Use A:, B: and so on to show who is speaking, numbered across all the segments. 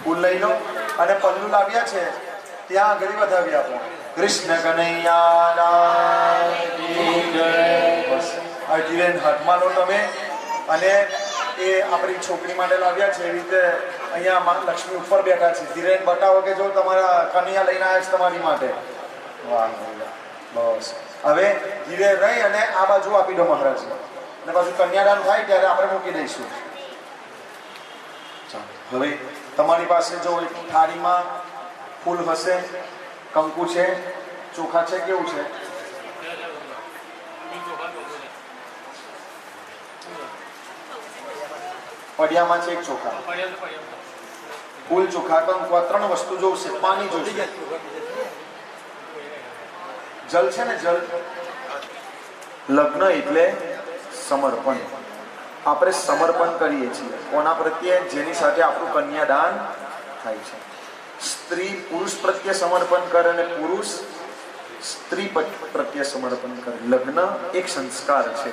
A: ફૂલ લઈ લો અને પલ્લુ લાવ્યા છે ત્યાં આગળ વધાવી આપો. કૃષ્ણ કનૈયા બસ ધીરેન હાથમાં લો તમે. અને એ આપણી છોકરી માટે લાવ્યા છે એવી રીતે અહીંયા માં લક્ષ્મી ઉપર બેઠા છે. ધીરેન બતાવો કે જો તમારા કનૈયા લઈને આવ્યા છે તમારી માટે. વાહ બસ હવે ધીરે રહી અને આ બાજુ આપી દો મહારાજને અને પાછું કન્યાદાન થાય ત્યારે આપણે મૂકી દઈશું. હવે તમારી પાસે જો થાળીમાં ફૂલ હશે, કંકુ છે, ચોખા છે, કેવું છે? પડિયામાં છે એક ચોખા, ફૂલ, ચોખા, કંકુ, આ ત્રણ વસ્તુ જોશે. પાણી જોશે, જલ છે ને, જલ. લગ્ન એટલે સમર્પણ. આપણે સમર્પણ કરીએ છીએ કોના પ્રત્યે? જેની સાથે આપણું કન્યાદાન થાય છે. સ્ત્રી પુરુષ પ્રત્યે સમર્પણ કરે અને પુરુષ સ્ત્રી પ્રત્યે સમર્પણ કરે. લગ્ન એક સંસ્કાર છે.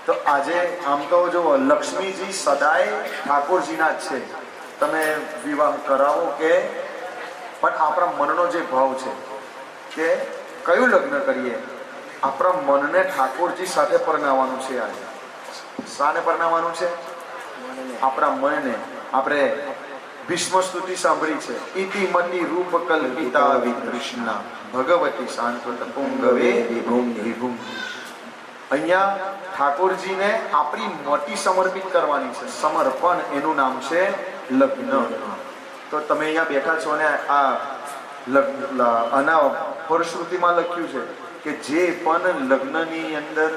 A: તો આજે આમ તો જો લક્ષ્મીજી સદાય ઠાકોરજીના જ છે. તમે વિવાહ કરાવો કે પણ આપણા મનનો જે ભાવ છે કે કયું લગ્ન કરીએ, આપણા મનને ઠાકોરજી સાથે પરણાવવાનું છે. આજે શાને પરણાવવાનું છે? આપણા મનને. આપણે ભીષ્મ સ્તુતિ સાંભળી છે, ઇતિમતિ રૂપ કલ્પિતા વિકૃષ્ણા ભગવતી શાંત પુંગવે વિભુમ. અહીંયા ઠાકોરજીને આપણી મોટી સમર્પિત કરવાની છે. સમર્પણ એનું નામ છે લગ્ન. તો તમે અહીંયા બેઠા છો ને આના ફળશ્રુતિમાં લખ્યું છે કે જે પણ લગ્નની અંદર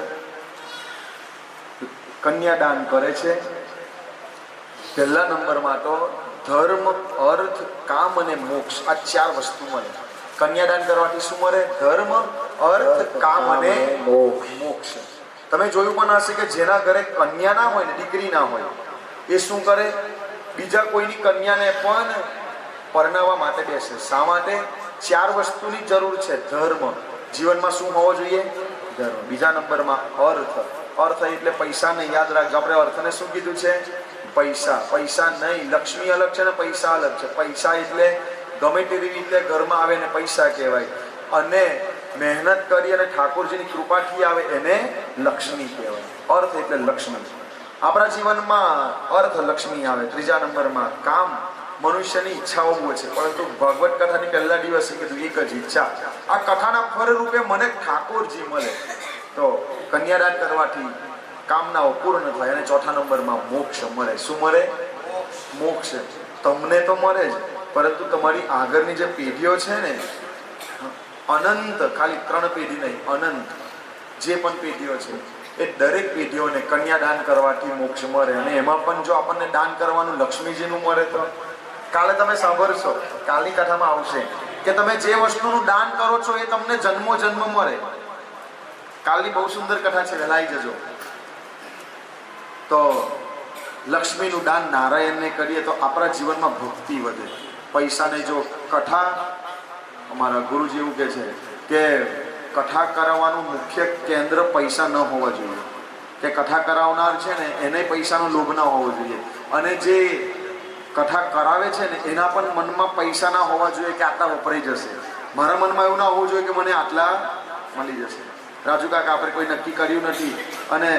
A: કન્યાદાન કરે છે, પહેલા નંબરમાં તો ધર્મ, અર્થ, કામ અને મોક્ષ, આ ચાર વસ્તુ મળે. કન્યાદાન કરવાથી શું મળે? ધર્મ, અર્થ, કામ અને મોક્ષ. તમે જોયું પણ હશે કે જેના ઘરે કન્યા ના હોય ને, દીકરી ના હોય, એ શું કરે? બીજા કોઈની કન્યાને પણ પરણાવવા માટે બેસે. શા માટે? ચાર વસ્તુની જરૂર છે. ધર્મ, જીવનમાં શું હોવો જોઈએ? ધર્મ. બીજા નંબરમાં અર્થ. અર્થ એટલે પૈસા નહીં, યાદ રાખજો. આપણે અર્થને શું કીધું છે? પૈસા. પૈસા નહીં, લક્ષ્મી અલગ છે ને પૈસા અલગ છે. પૈસા એટલે ગમે તેવી રીતે ઘરમાં આવે ને પૈસા કહેવાય. અને મહેનત કરી અને ઠાકોરજીની કૃપાથી આવે એને લક્ષ્મી કહેવાય. અર્થ એટલે લક્ષ્મી. આપણા જીવનમાં અર્થ લક્ષ્મી આવે. ત્રીજા નંબરમાં કામ. મનુષ્યની ઈચ્છાઓ બહુ છે, પરંતુ ભગવત કથાની પહેલા દિવસે કીધું એક જ ઈચ્છા. આ કથાના ફળ રૂપે મને ઠાકોરજી મળે. તો કન્યાદાન કરવાથી કામનાઓ પૂર્ણ થાય. અને ચોથા નંબરમાં મોક્ષ મળે. શું મળે? મોક્ષ. તમને તો મળે જ, પરંતુ તમારી આગળની જે પેઢીઓ છે ને, અનંત, ખાલી 3 પેઢી નહીં, અનંત જે પણ પેઢીઓ છે એ દરેક પેઢીઓને કન્યાદાન કરવાથી મોક્ષ મળે. અને એમાં પણ જો આપણને દાન કરવાનું લક્ષ્મીજીનું મળે તો કાલે તમે સાંભળશો, કાલની કથામાં આવશે કે તમે જે વસ્તુનું દાન કરો છો એ તમને જન્મો જન્મ મળે. કાલની બહુ સુંદર કથા છે, વહેલા આવી જજો. તો લક્ષ્મીનું દાન નારાયણને કરીએ તો આપણા જીવનમાં ભક્તિ વધે. પૈસાને જો કથા, અમારા ગુરુજી એવું કહે છે કે કથા કરાવવાનું મુખ્ય કેન્દ્ર પૈસા ન હોવા જોઈએ. કે કથા કરાવનાર છે ને એને પૈસાનો લોભ ના હોવો જોઈએ. અને જે કથા કરાવે છે ને એના પણ મનમાં પૈસા ના હોવા જોઈએ કે આટલા વપરાઈ જશે. મારા મનમાં એવું ના હોવું જોઈએ કે મને આટલા મળી જશે. રાજુ કાકા, આપણે કોઈ નક્કી કર્યું નથી. અને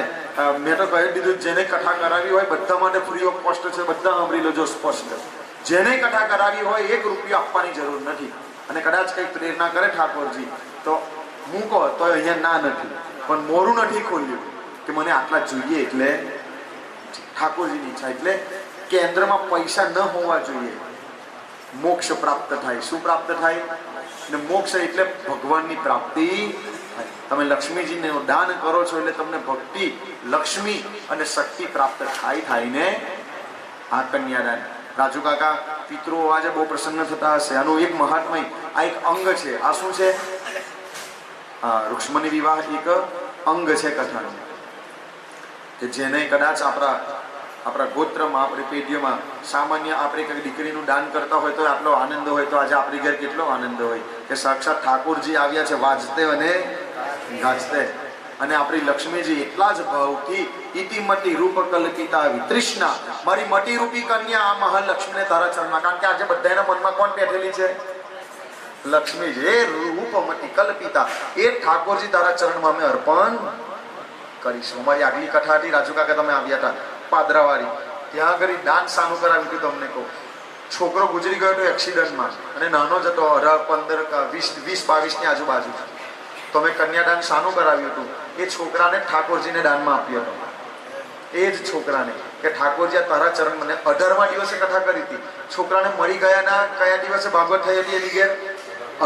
A: મેં તો કહી દીધું, જેને કથા કરાવી હોય બધા માટે ફ્રી ઓફ કોસ્ટ છે. બધા સાંભળી લેજો સ્પષ્ટ. જેને કથા કરાવી હોય 1 રૂપિયો આપવાની જરૂર નથી. અને કદાચ કંઈક પ્રેરણા કરે ઠાકોરજી તો મૂકો, તો અહીંયા ના નથી, પણ મોરું નથી ખોલ્યું કે મને આટલા જોઈએ. એટલે ઠાકોરજીની ઈચ્છા. એટલે કેન્દ્રમાં પૈસા ન હોવા જોઈએ. મોક્ષ પ્રાપ્ત થાય. શું પ્રાપ્ત થાય? ને મોક્ષ એટલે ભગવાનની પ્રાપ્તિ. તમે લક્ષ્મીજીને દાન કરો છો એટલે તમને ભક્તિ, લક્ષ્મી અને શક્તિ પ્રાપ્ત થાય ને આ કન્યાદાન. રાજુ કાકા, પિતૃઓ આજે બહુ પ્રસન્ન થતા હશે. આનું એક મહાત્મય, આ એક અંગ છે. આ શું છે? રૂક્ષ્મણી વિવાહ એક અંગ છે કથાનું, કે જેને કદાચ આપણા ગોત્રમાં, આપણી પેઢીઓમાં સામાન્ય આપણે કંઈક દીકરીનું દાન કરતા હોય તો આટલો આનંદ હોય, તો આજે આપણી ઘેર કેટલો આનંદ હોય કે સાક્ષાત ઠાકોરજી આવ્યા છે વાજતે અને ગાજતે. અને આપણી લક્ષ્મીજી એટલા જ ભાવથી ઇતિમતી રૂપ કલ્પિતા વિતૃષ્ણા, મારી મટી રૂપી કન્યા આ મહાલક્ષ્મીને તારા ચરણમાં, કારણ કે આજે બધાના મનમાં કોણ બેઠેલી છે? લક્ષ્મી. એ રૂપમતી કલ્પિતા એ ઠાકોરજી તારા ચરણમાં અમે અર્પણ કરીશું. અમારી આગલી કથા હતી, રાજુ કાકા તમે આવ્યા હતા પાદરાવાળી, ત્યાં આગળ દાન શાનું કરાવ્યું હતું તમને કહું. છોકરો ગુજરી ગયો હતો એક્સિડન્ટમાં અને નાનો જ હતો, 18, 15, 20, 22 ની આજુબાજુ. તો મેં કન્યાદાન શાનું કરાવ્યું હતું? એ છોકરાને ઠાકોરજીને દાનમાં આપ્યો હતો. એ જ છોકરાને કે ઠાકોરજી આ તારા ચરણ, મને 18મા દિવસે કથા કરી હતી. છોકરાને મળી ગયા ના કયા દિવસે ભાગવત થયેલી એની ઘેર?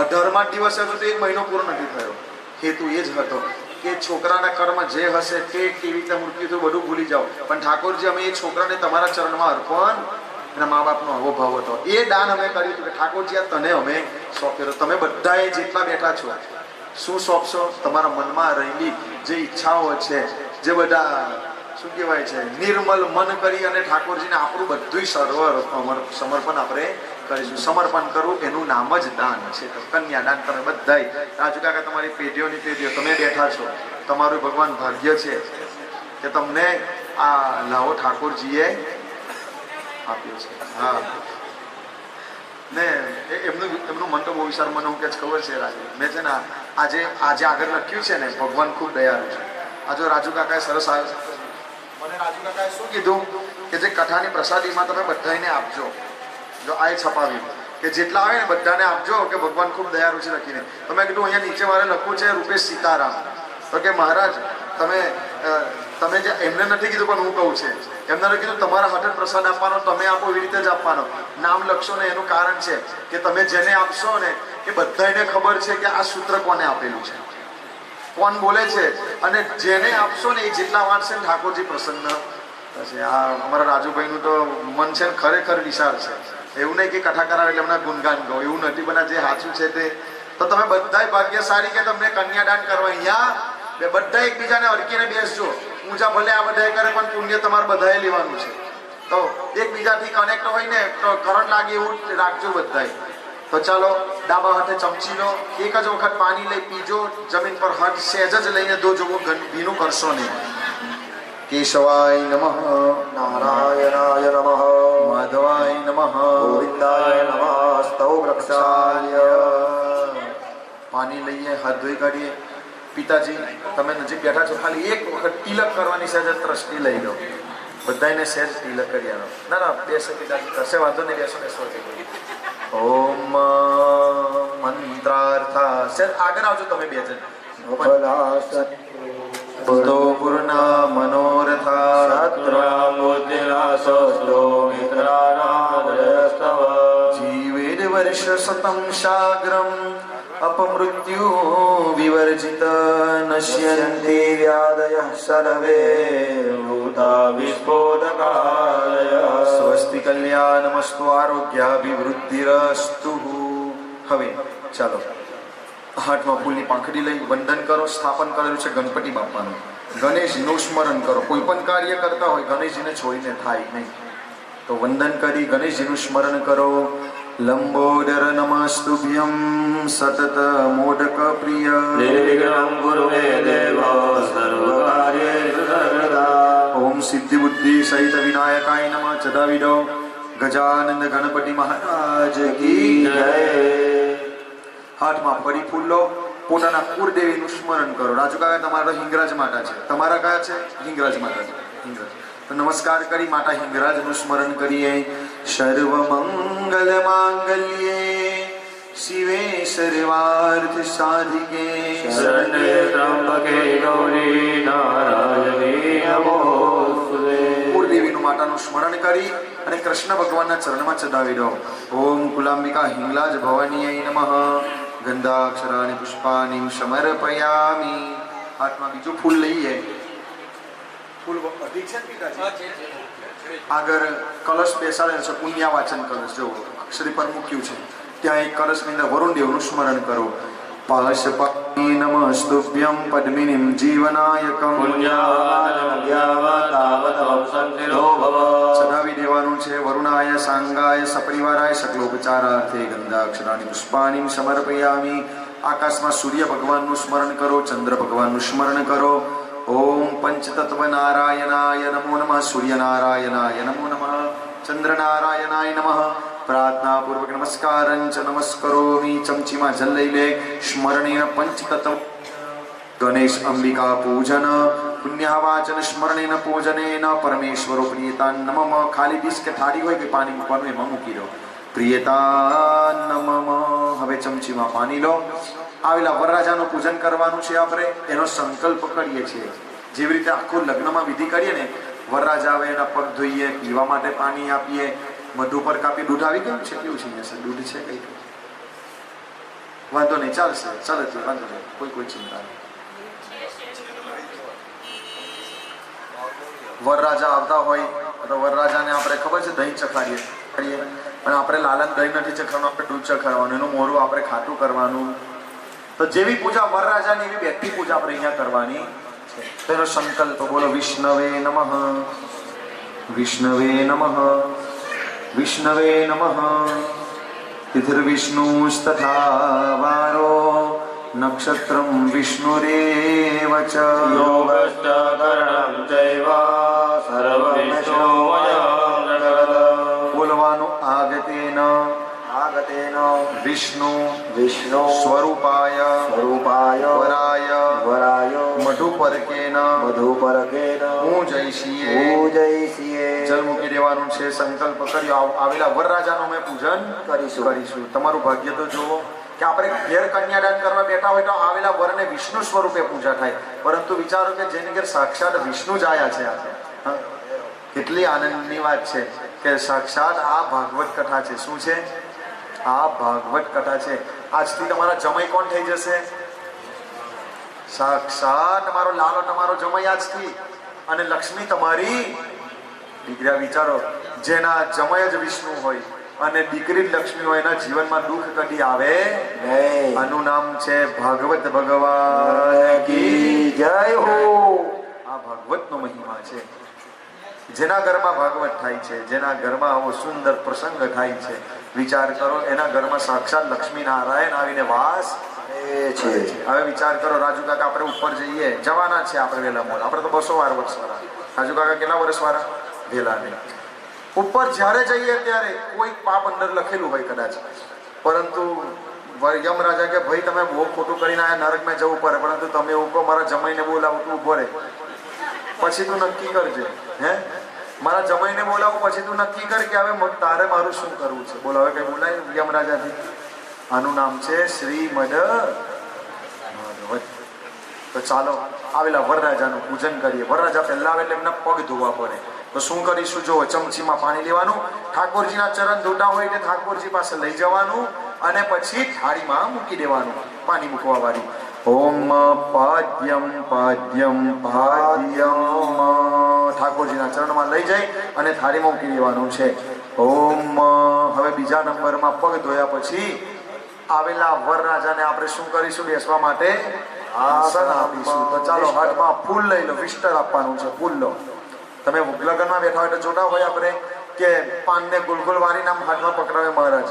A: 18મા દિવસે હતો. તો 1 મહિનો પૂરો નથી થયો. હેતુ એ જ હતો કે છોકરાના કર્મ જે હશે તે કેવી રીતે મૃત્યુ થયું બધું ભૂલી જાઓ, પણ ઠાકોરજી અમે એ છોકરાને તમારા ચરણમાં અર્પણ, એના મા બાપનો આવો ભાવ હતો. એ દાન અમે કર્યું હતું કે ઠાકોરજી આ તને અમે સોંપ્યો. તમે બધાએ જેટલા બેઠા છો શું સોંપશો? તમારા મનમાં રહેલી જે ઈચ્છાઓ છે, જે બધા શું કહેવાય છે, નિર્મલ મન કરી અને ઠાકોરજીને આપણું બધું સમર્પણ આપણે કરીશું. સમર્પણ કરવું એનું નામ જ દાન છે. તો કન્યાદાન તમે બધાય, રાજુ કાકા તમારી પેઢીઓની પેઢીઓ તમે બેઠા છો, તમારું ભગવાન ભાગ્ય છે કે તમને આ લાવો ઠાકોરજીએ આપ્યો છે. હા, ને એમનું મન તો બહુ વિચાર, મને હું કે ખબર છે રાજુ, મેં છે ને આજે આગળ લખ્યું છે ને, ભગવાન ખૂબ દયાળુ છે. આ જો રાજુ કાકાએ સરસ આવ્યો, મને રાજુ કાકાએ શું કીધું કે જે કથાની પ્રસાદીમાં તમે બધાને આપજો. જો આ છપાવ્યું કે જેટલા આવે ને બધાને આપજો કે ભગવાન ખૂબ દયાળુ છે લખીને. તો મેં કીધું અહીંયા નીચે મારે લખવું છે રૂપેશ સીતારામ. તો કે મહારાજ તમે જે એમને નથી કીધું પણ હું કહું છે, એમને કીધું તમારા હાથે પ્રસાદ આપવાનો, તમે આપો એવી રીતે જ આપવાનો. નામ લખશો ને એનું કારણ છે કે તમે જેને આપશો ને એ બધાને ખબર છે કે આ સૂત્ર કોને આપેલું છે, કોણ બોલે છે, અને જેને આપશો ને એ જેટલા વાંચશે ને ઠાકોરજી પ્રસન્ન થશે. આ અમારા રાજુભાઈનું તો મન છે ને ખરેખર વિશાળ છે. એવું નહીં કે કથા કરાવે એટલે એમના ગુણગાન કહો, એવું નથી. પણ જે સાચું છે તે તો તમે બધાય ભાગ્યશાળી કે તમને કન્યાદાન કરવા. અહીંયા બધા એકબીજાને અડકીને બેસજો. પૂજા ભલે આ બધાએ કરે પણ પુણ્ય તમારે બધાએ લેવાનું છે. તો એકબીજાથી કનેક્ટ હોય ને તો કરંટ લાગે એવું રાખજો બધાએ. તો ચાલો ડાબા હાથે ચમચી લો, એક જ વખત પાણી લઈ પીજો, જમીન પર હાથ સહેજ જ લઈને દો, જોવો ભીનું કરશો નહીં. કેશવાય નમઃ, નારાયણાય નમઃ, માધવાય નમઃ, ગોવિંદાય નમઃ, સ્તવ વૃક્ષાય. પાણી લઈએ, હાથ ધોઈ કાઢીએ. પિતાજી તમે નજીક બેઠા છો, ખાલી એક વખત તિલક કરવાની સહેજ ત્રષ્ટિ લઈ લો. બધાને સહેજ તિલક કરી આવો. ના બેસો પિતાજી, કરશે વાંધો નહીં, બેસો. ઓમ મંત્રાર્થા. સહેજ આગળ આવજો તમે બે જણ. પૂર્ણા મનોરથા જીવેદ વર્ષ શતમ શાગ્રમ અપમૃત્યુ વિવર્જિત નશ્યન્તિ વ્યાદયઃ સર્વે ભૂતા વિસ્ફોટકાલયઃ. સ્વસ્તિ કલ્યાણમસ્તુ આરોગ્યાભિવૃદ્ધિરસ્તુ. હવે ચાલો હાથમાં ફૂલની પાંખડી લઈ વંદન કરો. સ્થાપન કરેલું છે ગણપતિ બાપાનું. ગણેશનું સ્મરણ કરો. કોઈ પણ કાર્ય કરતા હોય ગણેશજીને છોડીને થાય નહીં. તો વંદન કરી ગણેશજીનું સ્મરણ કરો. લંબોદર નમસ્તુભ્યમ સતત મોદક પ્રિય નિર્વિઘ્નં કુરુ મે દેવ સર્વકાર્યેષુ સર્વદા. ઓમ સિદ્ધિ બુદ્ધિ સહિત વિનાયકાય નમઃ. ચદાવિડો ગજાનંદ ગણપતિ મહારાજ કી જય. હાથમાં ફરી ફૂલ લો. પોતાના કુળદેવીનું સ્મરણ કરો. રાજુ કાકા તમારા હિંગરાજ માતા છે, તમારા કયા છે? હિંગરાજ માતા છે. હિંગરાજ તો નમસ્કાર કરી માતા હિંગરાજનું સ્મરણ કરીએ. સર્વ મંગલ માંગલ્યે શિવે સર્વાર્થ સાધિકે શરણ્યે ત્રંબકે ગૌરી નારાયણી નમોસ્તુતે. કુળદેવીનું માતાનું સ્મરણ કરી અને કૃષ્ણ ભગવાનના ચરણમાં ચડાવી દો. ઓમ કુલાંબિકા હિંગલાજ ભવાનીય નમઃ. ગંધાક્ષરાણિ પુષ્પાણિ સમર્પયામિ. હાથમાં બીજું ફૂલ લઈએ. ફૂલ અધિક છે પિતાજી. આગળ કલશ બેસાડેલ છે, પુણ્યા વાચન કલશ. જો અક્ષરી પર મૂક્યું છે ત્યાં એક કલશની અંદર વરુણદેવનું સ્મરણ કરો. પાશપાણી નમસ્તુભ્યમ પદ્મિનીમ જીવનાયકમ ચડાવી દેવાનું છે. વરુણાય સાંગાય સપરિવારાય સકલોપચારાર્થે ગંધાક્ષરાણિ પુષ્પાણિ સમર્પયામિ. આકાશમાં સૂર્ય ભગવાનનું સ્મરણ કરો, ચંદ્ર ભગવાનનું સ્મરણ કરો. ઓમ પંચતત્વ નારાયણાય નમો નમઃ, સૂર્યનારાયણાય નમો નમઃ, ચંદ્રનારાયણાય નમઃ. પ્રાર્થના પૂર્વક નમસ્કારંચ નમસ્કરોમિ. ચમચીમાં જલ લઈ લે. સ્મરણેન પંચતત્વ ગણેશ અંબિકા પૂજન પુણ્યવાચન સ્મરણેન પૂજનેન પરમેશ્વરો પ્રિયતા નમઃ. ખાલી ડીશ કે થાળી હોય કે પાણી મૂકવાનું એમાં મૂકી દો. પ્રિયતા નમઃ. હવે ચમચીમાં પાણી લો. આવેલા વરરાજાનું પૂજન કરવાનું છે. આપણે એનો સંકલ્પ કરીએ છીએ. જેવી રીતે આખું લગ્નમાં વિધિ કરીએ ને, વરરાજા આવે એના પગ ધોઈએ, પીવા માટે પાણી આપીએ, મધુ પર કાપી. દૂધ આવી ગયું છે? કેવું છે? દૂધ છે કઈ? વાંધો નહીં, ચાલશે. ચાલે છે, વાંધો નહીં, કોઈ ચિંતા નહીં. વરરાજા આવતા હોય તો વરરાજાને આપણે ખબર છે દહીં ચખાડીએ કરીએ, પણ આપણે લાલન દહીં નથી ચખાડવાનું, આપણે દૂધ ચખાડવાનું. એનું મોરું આપણે ખાટું કરવાનું. તો જેવી પૂજા વરરાજાની એવી બેઠી પૂજા આપણે અહીંયા કરવાની છે. તેનો સંકલ્પ બોલો. વિષ્ણવે નમઃ, વિષ્ણવે નમઃ, વિષ્ણવે નમઃ. તિથિર્વિષ્ણુસ્તથા વારો નક્ષત્રમ વિષ્ણુરેવ ચ.
B: યોગશ્ચ કર્ણં ચૈવ સર્વવિષ્ણુમયં જગત.
A: બોલવાનું આગતેન વિષ્ણુ સ્વરૂપાય વરાય મધુપરકેન પૂજયસીએ. જલ મૂકી દેવાનું છે. સંકલ્પ કર્યો. આવેલા વરરાજાનું અમે પૂજન કરીશું. તમારું ભાગ્ય તો જુઓ કે આપણે ઘેર કન્યાદાન કરવા બેઠા હોય તો આવેલા વરને વિષ્ણુ સ્વરૂપે પૂજા થાય. પરંતુ વિચારો કે જેની ઘેર સાક્ષાત વિષ્ણુ જ આયા છે. કેટલી આનંદની વાત છે કે સાક્ષાત આ ભાગવત કથા છે. શું છે? આ ભાગવત કથા છે. આજથી તમારા જમાઈ કોણ થઈ જશે? સાક્ષાત તમારો લાલો, તમારો જમાઈ આજથી. અને લક્ષ્મી તમારી દીકરા. વિચારો, જેના જમાઈ જ વિષ્ણુ હોય અને દીકરી લક્ષ્મી હોય, એના જીવનમાં દુઃખ કદી આવે નહીં. આનું નામ છે ભાગવત ભગવાન કી જય હો. આ ભાગવતનો મહિમા છે. જેના ઘરમાં ભાગવત થાય છે, જેના ઘરમાં આવો સુંદર પ્રસંગ થાય છે, વિચાર કરો એના ઘરમાં સાક્ષાત લક્ષ્મી નારાયણ આવીને વાસ છે. હવે વિચાર કરો, રાજુ કાકા આપણે ઉપર જઈએ, જવાના છે આપણે વેલા મોડ. આપણે તો 200 વર્ષ વાળા. રાજુ કાકા કેટલા વર્ષ વાળા? વેલા નહીં. ઉપર જ્યારે જઈએ ત્યારે કોઈ પાપ અંદર લખેલું હોય કદાચ, પરંતુ યમરાજા કે ભાઈ તમે બહુ ખોટું કરીને આયા, નરકમાં જવું પડે, પરંતુ તમે એવું કહો મારા જમાઈને બોલાવું, તું ઉભો રહે, પછી તું નક્કી કરજે. હે, મારા જમાઈને બોલાવું, પછી તું નક્કી કર કે હવે તારે મારું શું કરવું છે. બોલો, હવે કઈ બોલાય યમરાજાથી? આનું નામ છે શ્રીમદ ભાગવત. તો ચાલો આવેલા વરરાજાનું પૂજન કરીએ. વરરાજા પહેલા આવે એટલે એમના પગ ધોવા પડે. તો શું કરીશું? જો ચમચીમાં પાણી લેવાનું, ઠાકોરજીના ચરણ ધોતા હોય એટલે ઠાકોરજી પાસે લઈ જવાનું અને પછી થાળીમાં મૂકી દેવાનું, પાણી મૂકવા વાળી. ઓમ પાદ્યમ પાદ્યમ પાદ્યમ. ઠાકોરજીના ચરણમાં લઈ જઈ અને થાળીમાં મૂકી દેવાનું છે. ઓમ. હવે બીજા નંબરમાં પગ ધોયા પછી આવેલા વરરાજાને આપણે શું કરીશું? બેસવા માટે આસન આપીશું. તો ચાલો હાથમાં ફૂલ લઈ લો. વિસ્ટર આપવાનું છે. ફૂલ લો. તમે લગ્નમાં બેઠા હોય તો જોતા હોય આપણે કે પાનને ગુલગુલ વારીને આમ હાથમાં પકડાવે મહારાજ.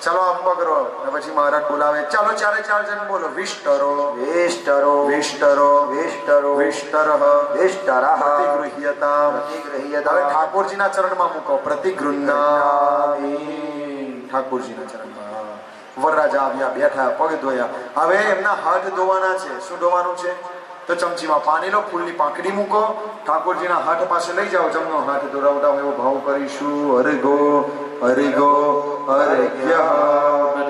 A: ચાલો આમ પકડો અને પછી મહારાજ બોલાવે. ચાલો 4 જણ બોલો. વિષ્ટરો વિષ્ટરો વિષ્ટરો વિષ્ટરો વિષ્ટરઃ વિષ્ટરઃ પ્રતિગૃહ્યતા. હવે ઠાકોરજીના ચરણમાં મૂકો. પ્રતિગૃહ્ણામિ. ઠાકોરજીના ચરણમાં. વરરાજા આવ્યા, બેઠા, પગ ધોયા. હવે એમના હાથ ધોવાના છે. શું ધોવાનું છે? તો ચમચીમાં પાણી લો, ફૂલની પાંખડી મૂકો, ઠાકોરજીના હાથ પાસે લઈ જાઓ. જમણો હાથ ધોરાવતા એવો ભાવ કરીશું. અર્ઘો અર્ઘો અર્ઘ્ય.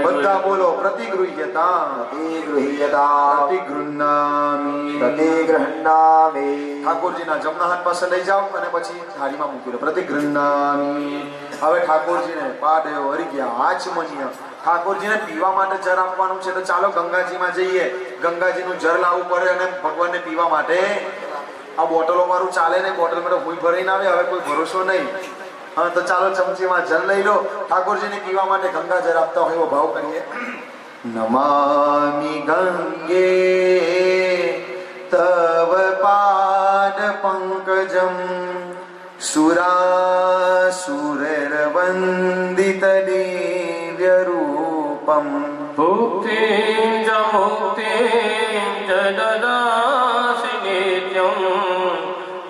A: બધા બોલો. પ્રતિગૃહ્યતા પ્રતિગૃહ્યતા પ્રતિગૃહ્ણામિ પ્રતિગૃહ્ણામિ. ઠાકોરજીના જમણા હાથ પાસે લઈ જાઓ અને પછી થાળીમાં મૂકી લો. પ્રતિગૃહ્ણામિ. હવે ઠાકોરજીને પાડ્યો, અર્ઘ્ય, આચમન્ય. ઠાકોરજીને પીવા માટે જળ આપવાનું છે. તો ચાલો ગંગાજીમાં જઈએ. ગંગાજીનું જળ લાવવું પડે અને ભગવાનને પીવા માટે આ બોટલો વાળું ચાલે ને, બોટલમાં તો ભૂઈ ભરાઈને આવે. હવે કોઈ ભરોસો નહીં. હા, તો ચાલો ચમચીમાં જળ લઈ લો. ઠાકોરજીને પીવા માટે ગંગા જળ આપતા હોય એવો ભાવ કરીએ. નમામિ ગંગે તવ પાદ પંકજમ સુરાસુરવંદિત દિવ્ય રૂપમ
B: ભુક્તિં ચ મુક્તિં ચ દદાસि નિત્યં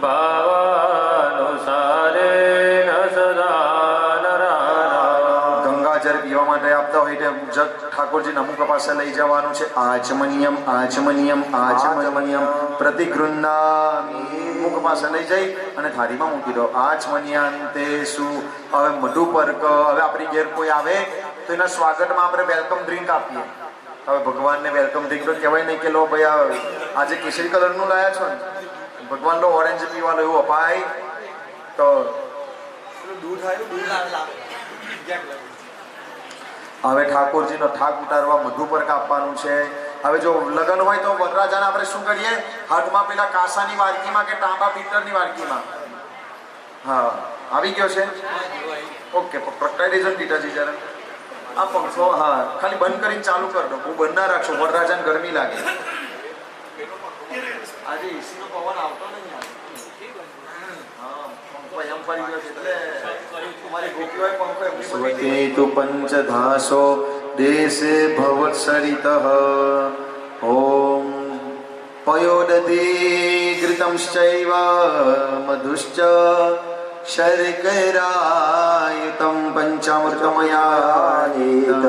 B: ભાવાનુસારેણ સદા નરાણાં.
A: ગંગાજળ પીવા માટે આપતા હોય તે જગ ઠાકોરજીના મુખ પાસે લઈ જવાનું છે. આચમનિયમ આચમનિયમ આચમનિયમ પ્રતિગૃહ્ણામિ. મુખ પાસે લઈ જઈ અને થાળીમાં મૂકી દો. આચમનિયાંતેષુ. હવે મધુપર્ક. હવે આપણી ઘેર કોઈ આવે તો એના સ્વાગતમાં આપણે વેલકમ ડ્રિંક આપીએ. હવે ભગવાનને વેલકમ ડ્રિંક તો કહેવાય નહીં કે લો ભાઈ આજે કેસરી કલરનું લાયા છો ને, ભગવાન લો ઓરેન્જ પીવા લો એવું અપાય તો દૂધ હવે ઠાકોરજીનો થાક ઉતારવા મધુપર્ક આપવાનું છે. હવે જો લગ્ન હોય તો વરરાજાને આપણે શું કરીએ? હાથમાં પેલા કાસાની વાડકીમાં કે તાંબા પિત્તળની વાડકીમાં. હા આવી ગયો છે. ઓકે પ્રગટાઈ દેજો ને પિતાજી જરા આ પંખો. હા ખાલી બંધ કરીને ચાલુ કરી દો. હું બંધ ના રાખશો, વરરાજાને ગરમી લાગે. આજે એસીનો પવન આવતો નહીં. સ્વકેતુ પંચધાસો દેશે ભવત્સરિતઃ. ઓમ પયોદધી ઘૃતંશ્ચૈવ મધુશ્ચ શર્કરાયુતં પંચામૃતમયાનિતં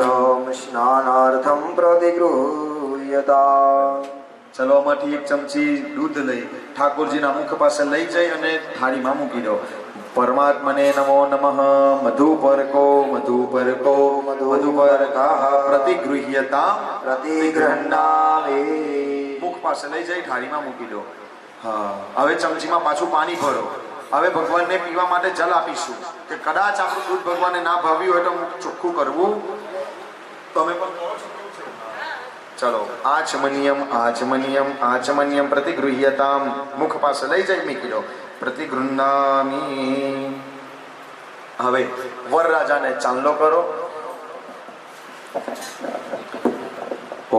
C: સ્નાનાર્થમ પ્રતિગૃહ્યતા.
A: ચલો આમાંથી એક ચમચી દૂધ લઈ ઠાકોરજીના મુખ પાસે લઈ જઈ અને થાળીમાં મૂકી દો. પરમાત્મને નમો નમઃ. મધુપર્કો મધુપર્કો મધુપર્કાઃ પ્રતિગૃહ્યતા
C: પ્રતિગૃહ્ણામિ.
A: મુખ પાસે લઈ જઈ થાળીમાં મૂકી દો. હા હવે ચમચીમાં પાછું પાણી ભરો. હવે ભગવાનને પીવા માટે જલ આપીશું કે કદાચ આપણું દૂધ ભગવાનને ના ભાવ્યું હોય તો ચોખ્ખું કરવું. તમે પણ કહો છો. ચલો આચમનિયમ આચમનિયમ આચમનિયમ પ્રતિગૃહ્યતામ. મુખ પાસે લઈ જઈ મૂકી દો. પ્રતિગૃહ્ણામિ. હવે વરરાજાને ચાંદલો કરો.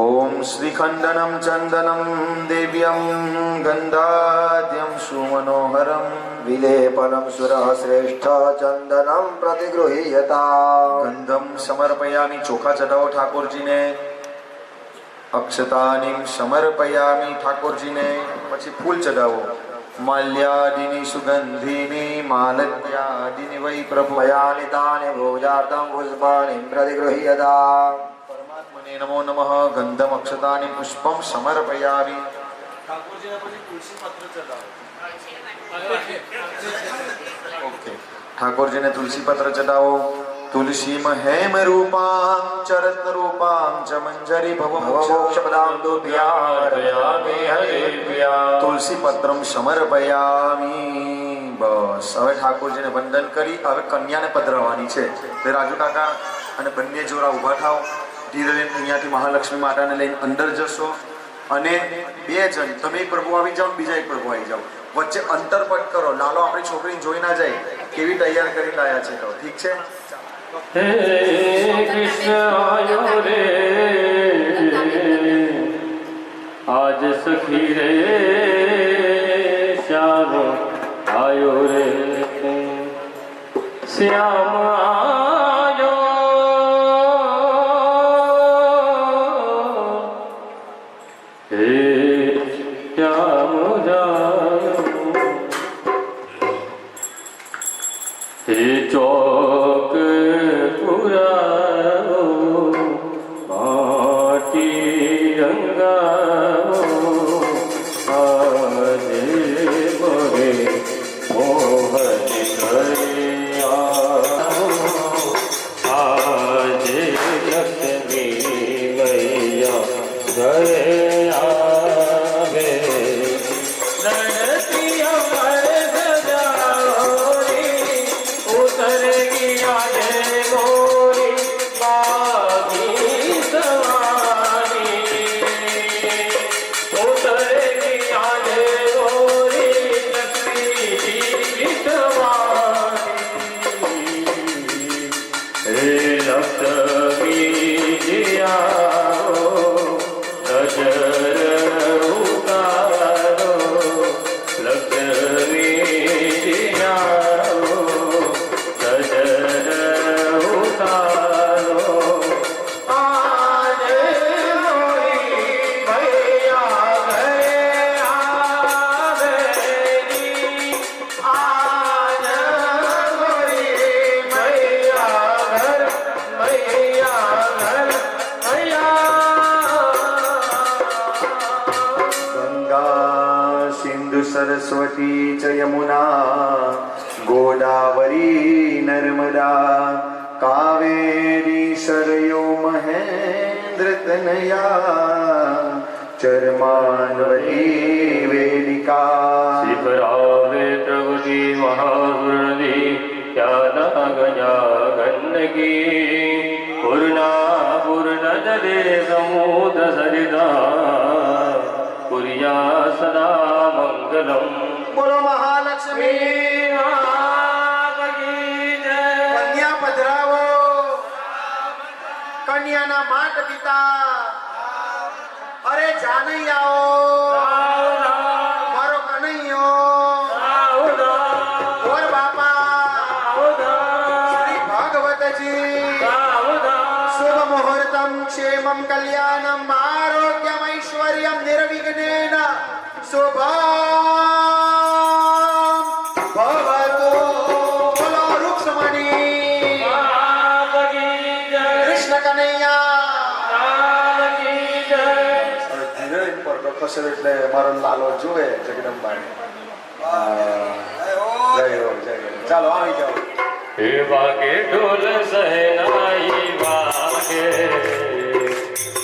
A: ઓમ શ્રીખંડનમ ચંદનમ દેવ્યમ ગંધાદ્યમ સુમનોહરમ
C: વિલેપનમ સુરઃ શ્રેષ્ઠ ચંદનમ પ્રતિગૃહ્યતા.
A: ગંધમ સમર્પયામિ. ચોખા ચઢાવો ઠાકોરજીને. અક્ષતાનિમ સમર્પયામિ ઠાકોરજીને. પછી ફૂલ ચઢાવો. માલ્યાદિની સુગંધિની માલત્યાદિની વૈ પ્રભુ.
C: મયાનિતાનિ ભોજાર્થમ પુષ્પાણિ પ્રતિગૃહ્યતા.
A: પરમાત્મને નમો નમઃ. ગંધમ અક્ષતાનિ પુષ્પમ સમર્પયામિ. ઠાકોરજીને પછી તુલસી પત્ર ચઢાવો. ઓકે ઠાકોરજીને તુલસી પત્ર ચઢાવો. તુલસીમ હેમ રૂપામ ચરત્ન રૂપામ ચ મંજરી
C: ભવમોક્ષપદામ
B: અર્પયામિ હરિભ્યા.
A: તુલસી પત્રમ સમર્પયામિ. બસ હવે ઠાકોરજીને વંદન કરી હવે કન્યાને પધરાવવાની છે. તે રાજુ કાકા અને બંને જોરા ઊભા થાવ. ધીરે લઈને અહીંયાથી મહાલક્ષ્મી માતાને લઈને અંદર જશો અને બે જણ તમે એક પ્રભુ આવી જાઓ, બીજા એક પ્રભુ આવી જાઓ. વચ્ચે અંતર પટ કરો. લાલો આપણી છોકરીને જોઈ ના જાય કેવી તૈયાર કરી લાયા છે. તો ઠીક છે.
B: હે કૃષ્ણ આયો રે આજ સખી રે શ્યામ આયો રે શ્યામ આયો હે શ્યામ જાયો હે ચોક પુરાવો માટી રંગાવો આજે મોરે મોહન કર્યા આજે લક્ષ્મી મૈયા ઘરે આવે ધરતી અમર સજાઓ રે ઉતર ગયા જય ગોરી બાગી સવારી ઉતર ગયા જય ગોરી લક્ષ્મી સવારી હે લક્ષ્મી જીયાઓ નજર ઉતારો લક્ષ્મી જીયાઓ નજર ઉતારો આજે
A: સરસ્વતી ચ યમુના ગોદાવરી નર્મદા કાવેરી સરયો મહેન્દ્ર તનયા ચરમાનવતી વેદિકા
B: शिखरावे प्रभुति महावृणि यादा गया गंडकी पूर्णा पूर्णजले समूद सरिता पुर्या सदा मंगलम
A: બોલો મહાલક્ષ્મી કન્યા પધરાવો કન્યાના માત પિતા અરે જાનૈયાઓ મારો કનૈયો ઓર બાપા શ્રી ભાગવતજી શુભ મુહૂર્તમ ક્ષેમમ કલ્યાણમ આરોગ્યમ ઐશ્વર્યમ નિર્વિઘ્નેન શુભમ ભવતુ બોલો રૂક્ષ્મણી કૃષ્ણ કનૈયા હિરોઈન પર ખસે એટલે મારો લાલો જોવે જગદંબાને જય હો જય હો. ચાલો આવી જાઓ
B: हे वागे ढोल सहनाई वागे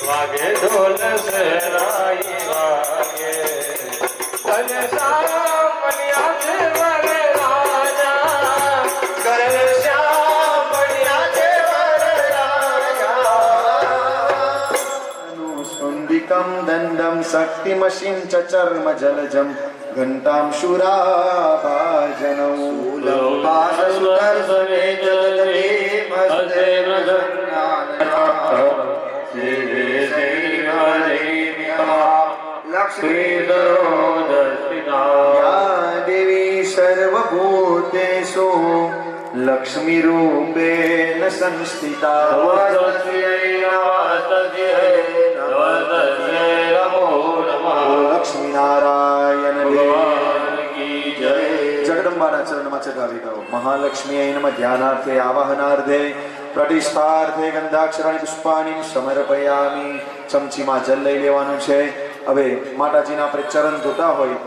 B: वागे ढोल सहनाई वागे तन सामनिया से वरे राजा
A: ગરલ શ્યામ બળિયા છે વરરાજા અનુસ્કુંડિકમ દંડમ શક્તિમશીમ ચ ચર્મ જલજમ ઘંટામ શુરાભાજનૌ યા દેવી સર્વભૂતેષુ લક્ષ્મી રૂપેણ સંસ્થિતા લક્ષ્મી નારાયણ જગદંબાના ચરણમાં ચઢાવી દો મહાલક્ષ્મી નમઃ ધ્યાનાર્થે આવાહનાર્થે પ્રતિષ્ઠાર્થે ગંધાક્ષરાણી પુષ્પાણી સમર્પયામિ ચમચીમાં જલ લઈ લેવાનું છે હવે માતાજીના આપણે ચરણ ધોતા હોય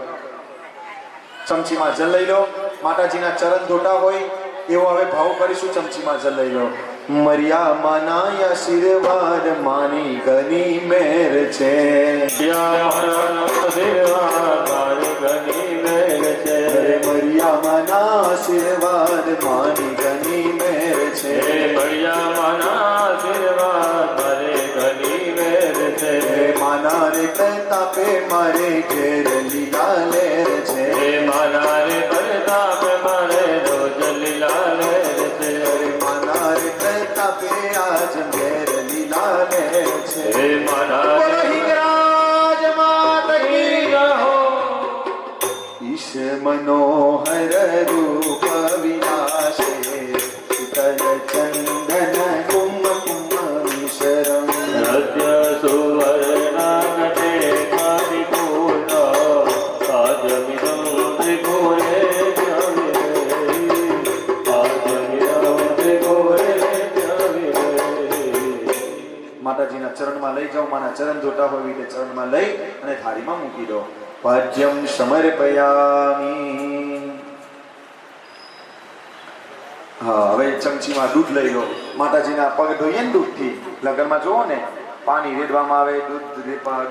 A: ચમચીમાં જલ લઈ લો માતાજીના ચરણ ધોતા હોય એવો હવે ભાવ કરીશું ચમચીમાં જલ લઈ લો મરિયા માના આશીર્વાદ માની ગની મેર છે અરે મરિયા માના આશીર્વાદ માની ગની મેર છે માના રે પ્રતાપે મારે ઘેર લીલા લેર છે અરે માના રે પ્રતાપે આજ ઘેર લીલા લેર છે બોલો હિંગરાજ માત કી ઈશ મનોહર રૂપ વિનાશે શીતલ ચંદન કુમ કુમ મિશ્રમ માતાજીના ચરણમાં લઈ જાઓ માના ચરણ ધોતા હોય રીતે ચરણમાં લઈ અને થાળીમાં મૂકી દો પાદ્યમ સમર્પયામિ હા હવે ચમચીમાં દૂધ લઈ લો માતાજીના પગ ધોઈએ ને દૂધથી લગનમાં જોવો ને પાણી રેડવામાં આવે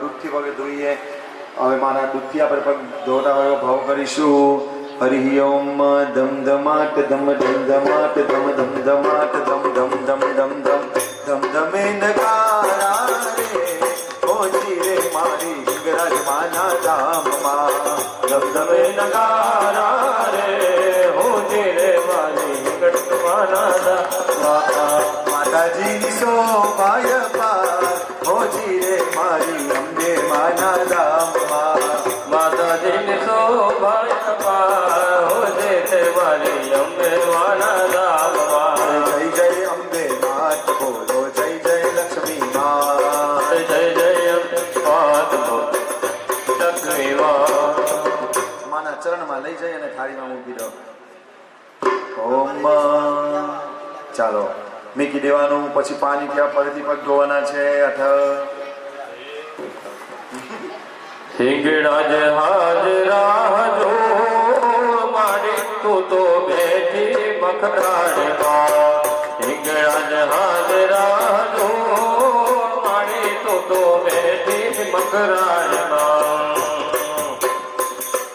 A: દૂધથી પગ ધોઈએ હવે માના દૂધથી આપણે પગ ધોતા હોય એવો ભાવ કરીશું હરિ ઓમ ધમ ધમાટ ધમ ધમ ધમાટ ધમ ધમ ધમાટ ધમ ધમ ધમ ધમ ધમ ધમ ધમે નગારા રે ઓજી રે મારી હિંગરાજ માના ધામમાં ધમ ધમે નગારા રે ઓજી રે મારી હિંગરાજ માના ધામમાં માતાજીની શોભાય પાર ઓજી રે મારી અંબે માના ધામમાં માતાજીની શોભાય પાર ઓજી રે મારી અંબે માના ધામમાં જય જય અંબે માત બોલો જય જય લક્ષ્મી માત જય જય માત લક્ષ્મી માત માના ચરણમાં લઈ જઈ અને થાળીમાં મૂકી દો ઓમ ચાલો મૂકી દેવાનું પછી પાણી ક્યાં ફરીથી પગ ધોવાના છે
B: હિંગળાજ હાજરા જો તો બેઠી મખરાળમાં હિંગળાજ હાજરા ધૂળ મારી તું તો બેઠી મખરાળમાં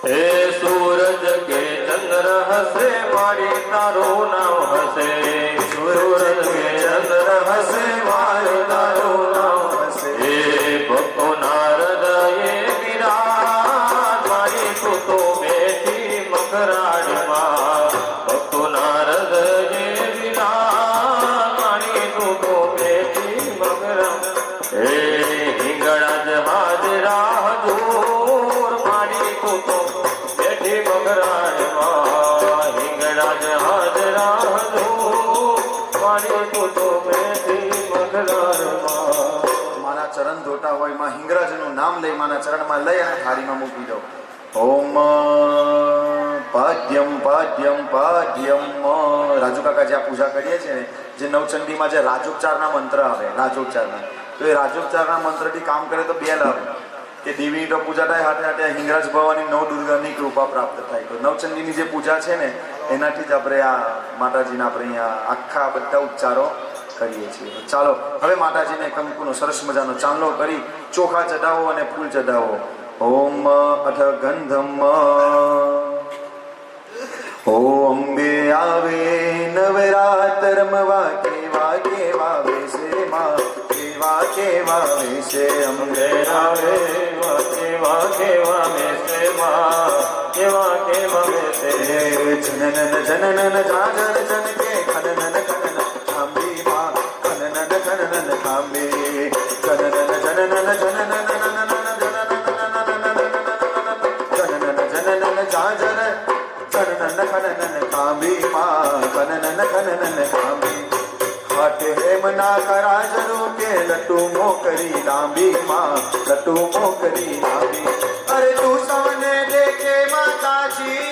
B: હે સૂરજ કે ચંદ્ર હસે મારી તારું નામ હસે સૂરજ કે ચંદ્ર હસે મારું તારું નામ હસે હે ભક્તો નારદયે વિરાજ મારી તું તો બેઠી મકરાળમાં ભક્તો નારદયે વિરાજ મારી તું તો બેઠી મકરાળ હે હિંગળાજ હાજરા હજૂર મારી તું તો બેઠી મકરાળમાં હિંગળાજ હાજરા હજૂર મારી તું તો બેઠી મકરાળમાં
A: માના ચરણ ધોતા હોય માં હિંગરાજનું નામ લઈ માના ચરણમાં લઈ અને થાળીમાં મૂકી દો. ઓમ પાદ્યમ પાદ્યમ પાદ્યમ. રાજુ કાકા જે આ પૂજા કરીએ છીએ ને, જે નવચંડીમાં જે રાજોપચારના મંત્ર આવે રાજોપચારના, તો એ રાજોપચારના મંત્રથી કામ કરે તો બે લાભ કે દેવીની તો પૂજા થાય હાથે હાથે હિંગરાજ ભવાની નવ દુર્ગાની કૃપા પ્રાપ્ત થાય. તો નવચંડીની જે પૂજા છે ને એનાથી જ આપણે આ માતાજીના આપણે અહીંયા આખા બધા ઉચ્ચારો કરીએ છીએ. ચાલો હવે માતાજીને કંકુનો સરસ મજાનો ચાંદલો કરી ચોખા ચઢાવો અને ફૂલ ચઢાવો. ઓમ અથ ગંધમ ઓ અંબે આવે નવરાત્રમ વાગે વાગે વાવે છે માં કેવા કેવા વેશે અંબે આવે
B: વાગે વાગે વાગે સે માં કેવા કેવા વેશે
A: જનનન જનનન જાજર જનકે ખનનન ખનન ખાંબી માં ખનનન ખનનન ખાંબી જનનન જનનન જનનન જનનન જાજર ખનનન ખનનન ખાંબી માં ખનનન ખનનન ખાંબી હાટે હેમના કરાજરો કે લટુ મોકરી લાંબી માં લટુ મોકરી લાંબી. અરે તું સૌને દેખે માતાજી,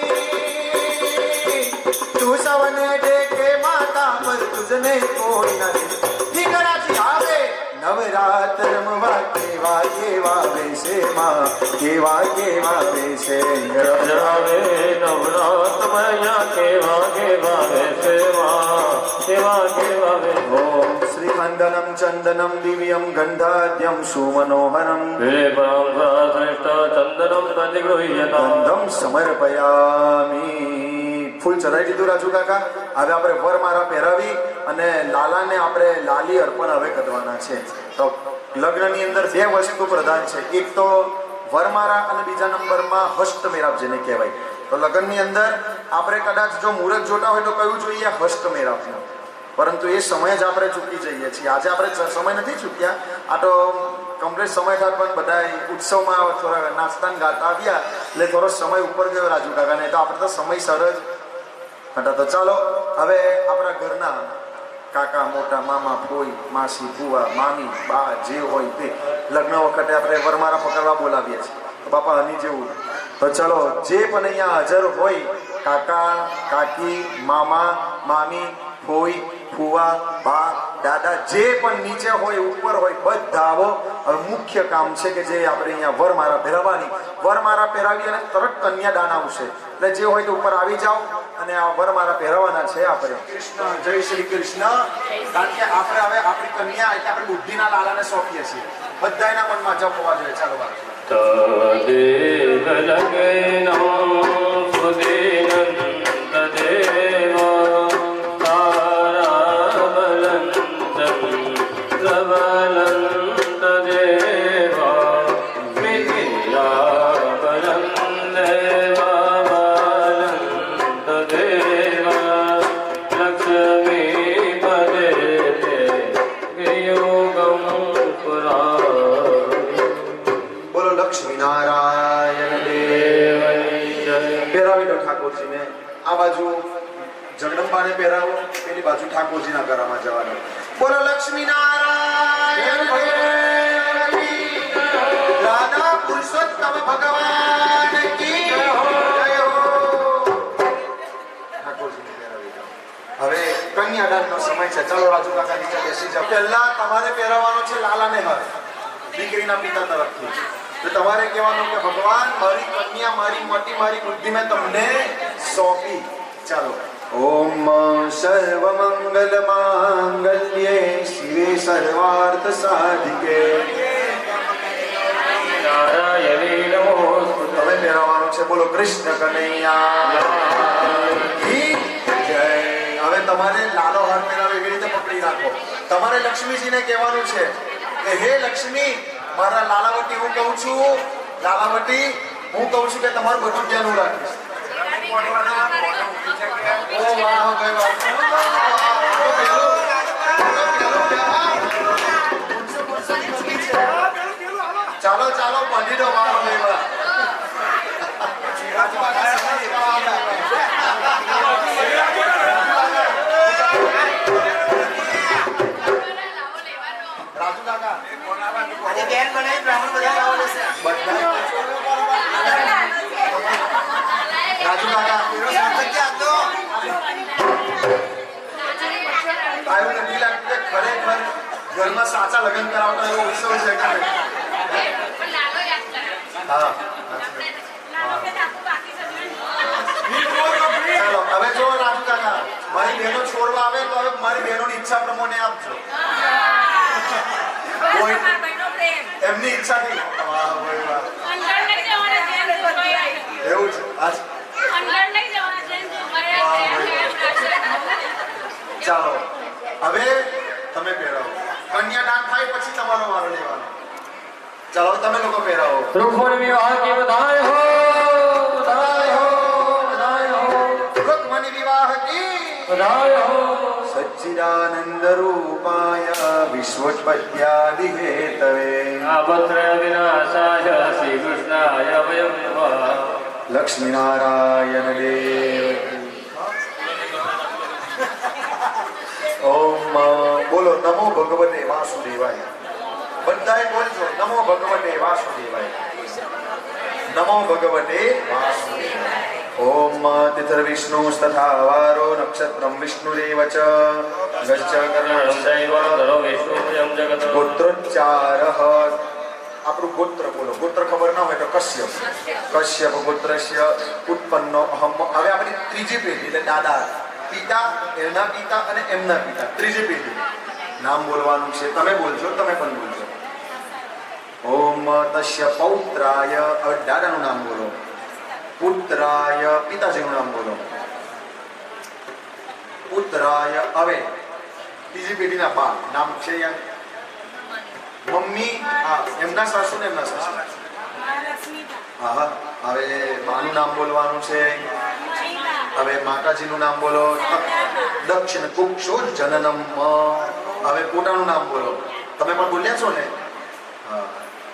A: તું સૌને દેખે માતા પર તુજને કોઈ નથી. હિંગળાજી આવે નવરાત્રમ વાગે વાગે વાવે છે માં કેવા કેવા વેશે હિંગળાજ
B: આવે નવરાત મૈયા કેવા કેવા વેશે માં કેવા કેવા વેશે
A: ઓમ શ્રીખંડનમ ચંદનમ દિવ્યમ ગંધાદ્યમ સુમનોહરમ
B: વિલેપરમ શ્રેષ્ઠ ચંદનમ પ્રતિગૃહ્યતા
A: ગંધમ સમર્પયામી. ફૂલ ચડાવી દીધું રાજુ કાકા. હવે આપણે વરમાળા પહેરાવી અને લાલાને આપણે લાલી અર્પણ હવે કરવાના છે. તો લગ્નની અંદર બે વસ્તુ પ્રધાન છે, એક તો વરમાળા અને બીજા નંબરમાં હસ્તમેળાપ જેને કહેવાય. તો લગ્નની અંદર આપણે કદાચ જો મુહૂર્ત જોતા હોય તો કયું જોઈએ હસ્તમેળાપનું, પરંતુ એ સમય જ આપણે ચૂકી જઈએ છીએ. આજે આપણે સમય નથી ચૂક્યા, આ તો કમ્પ્લીટ સમય થાય પણ બધા ઉત્સવમાં થોડા નાચતા ગાતા આવ્યા એટલે થોડો સમય ઉપર ગયો રાજુ કાકાને. તો આપણે તો સમયસર જ હતા. તો ચાલો હવે આપણા ઘરના કાકા મોટા મામા ફોઈ માસી ફુવા મામી બા જે હોય તે લગ્ન વખતે આપણે વરમાળા પકડવા બોલાવીએ છીએ. તો બાપા હની જેવું. તો ચલો જે પણ અહીંયા હાજર હોય કાકા કાકી મામા મામી ફોઈ ફુવા બા દાદા જે પણ નીચે હોય ઉપર હોય બધા આવો. હવે મુખ્ય કામ છે કે જે આપણે અહીંયા વરમાળા પહેરાવવાની, વરમાળા પહેરાવી અને તરત કન્યાદાન આવશે એટલે જે હોય તો ઉપર આવી જાઓ અને આ વરમાળા પહેરાવવાના છે આપણે. કૃષ્ણ જય શ્રી કૃષ્ણ. કારણ કે આપણે હવે આપણી કન્યા એટલે આપણે બુદ્ધિના લાલાને સોંપીએ છીએ. બધા એના મનમાં જપ હોવા જોઈએ. ચાલો વાત
B: તદેવ લગ્નો સુદીનંદ દેવ તારાબલંત પ્રબલંત દેવ વિદ્યાબલંત દેવ બલંત દેવ લક્ષ્મી પદે વિયોગમ પુરા.
A: બોલો લક્ષ્મી નારાયણ દેવ. પહેરાવી દો ઠાકોરજીને. આ બાજુ જગદંબાને પહેરાવો, પેલી બાજુ ઠાકોરજીના ઘરમાં જવાનું. બોલો લક્ષ્મી નારાયણ દેવ કી જય. રાધા પુરુષોત્તમ ભગવાન કી જય હો. ઠાકોરજીને પહેરાવી દો. હવે કન્યાદાનનો સમય છે. ચાલો રાજુ કાકા નીચે બેસી જાઓ. પહેલા તમારે પહેરાવવાનો છે લાલાને હાર દીકરીના પિતા તરફથી. તો તમારે કહેવાનું કે ભગવાન મારી કન્યા મારી મોટી મારી બુદ્ધિ મેં તમને સોંપી ચાલો. ઓમ સર્વમંગલ માંગલ્યે શિવે સર્વાર્થ સાધિકે.
B: નારાયણી નમોસ્તુતે.
A: હવે પહેરવાનું છે. બોલો કૃષ્ણ કનૈયા કી જય. હવે તમારે લાલો હાર પહેરાવે એવી રીતે પકડી રાખો. તમારે લક્ષ્મીજીને કહેવાનું છે કે હે લક્ષ્મી, મારા લાલાવટી હું કહું છું, લાલાવટી હું કહું છું કે તમારું બધું ધ્યાન હું રાખીશ. ઓ વાહ ભાઈ વાહ. ચાલો ચાલો પધી દો વાહ ભાઈ વાહ. રાજુ કાકા
D: આજે બેન બનાવી બ્રાહ્મણ બધા લાવો લેશે.
A: બધા રાજુ કાકા આવું નથી લાગતું કે ખરેખર ઘરમાં સાચા લગ્ન કરાવતા એવો ઉત્સવ છે કે નહીં? હા ચાલો હવે જો રાજુ કાકા, મારી બહેનો છોડવા આવે તો હવે મારી બહેનોની ઈચ્છા પ્રમાણે આપજો. કોઈ એમની ઈચ્છાથી. વાહ ભાઈ વાહ. એવું છે. ચાલો હવે તમે પહેરાવો. કન્યાદાન થાય પછી તમારો વારો લેવાનો. ચાલો તમે લોકો પહેરાવો.
B: રૂપણ વિવાહ की बधाई हो, बधाई हो, बधाई हो,
A: રૂકમણી વિવાહ કી
B: बधाई हो.
A: સચ્ચિદાનંદ રૂપાય વિશ્વોત્પત્યાદિ હેતવે
B: આભદ્ર વિનાશાય શ્રી કૃષ્ણાય વયં નમઃ.
A: લક્ષ્મીનારાયણ દેવ. ઓમ બોલો નમો ભગવતે વાસુદેવાય. બધાએ બોલજો નમો ભગવતે વાસુદેવાય. નમો ભગવતે વાસુદેવાય. ઓમ તિથર વિષ્ણુ તથા વારો નક્ષત્રમ વિષ્ણુરેવ ચ ગચ્છ કર્ણશૈવ
B: ધરો વિષ્ણુપ્રિયં જગત.
A: ગોત્રોચ્ચારઃ. આપણું ગોત્ર બોલો. ગોત્ર ખબર ના હોય તો કશ્યપ. કશ્યપ ગોત્રસ્ય ઉત્પન્નો અહમ. હવે આપણી ત્રીજી પેઢી એટલે દાદા, પિતા, એમના પિતા અને એમના પિતા, ત્રીજી પેઢી. નામ બોલવાનું છે. તમે બોલજો, તમે પણ બોલજો. ઓમ તસ્ય પૌત્રાય. હવે દાદાનું નામ બોલો. પુત્રાય પિતાજીનું નામ બોલો. પુત્રાય હવે ત્રીજી પેઢીના બા નામ છે મમ્મી. હા એમના સાસુ ને એમના સાસુ. હા હા હવે બાનું નામ બોલવાનું છે. હવે માતાજીનું નામ બોલો. દક્ષિણ કુક્ષો જનનમ. હવે પોતાનું નામ બોલો. તમે પણ બોલ્યા છો ને? હા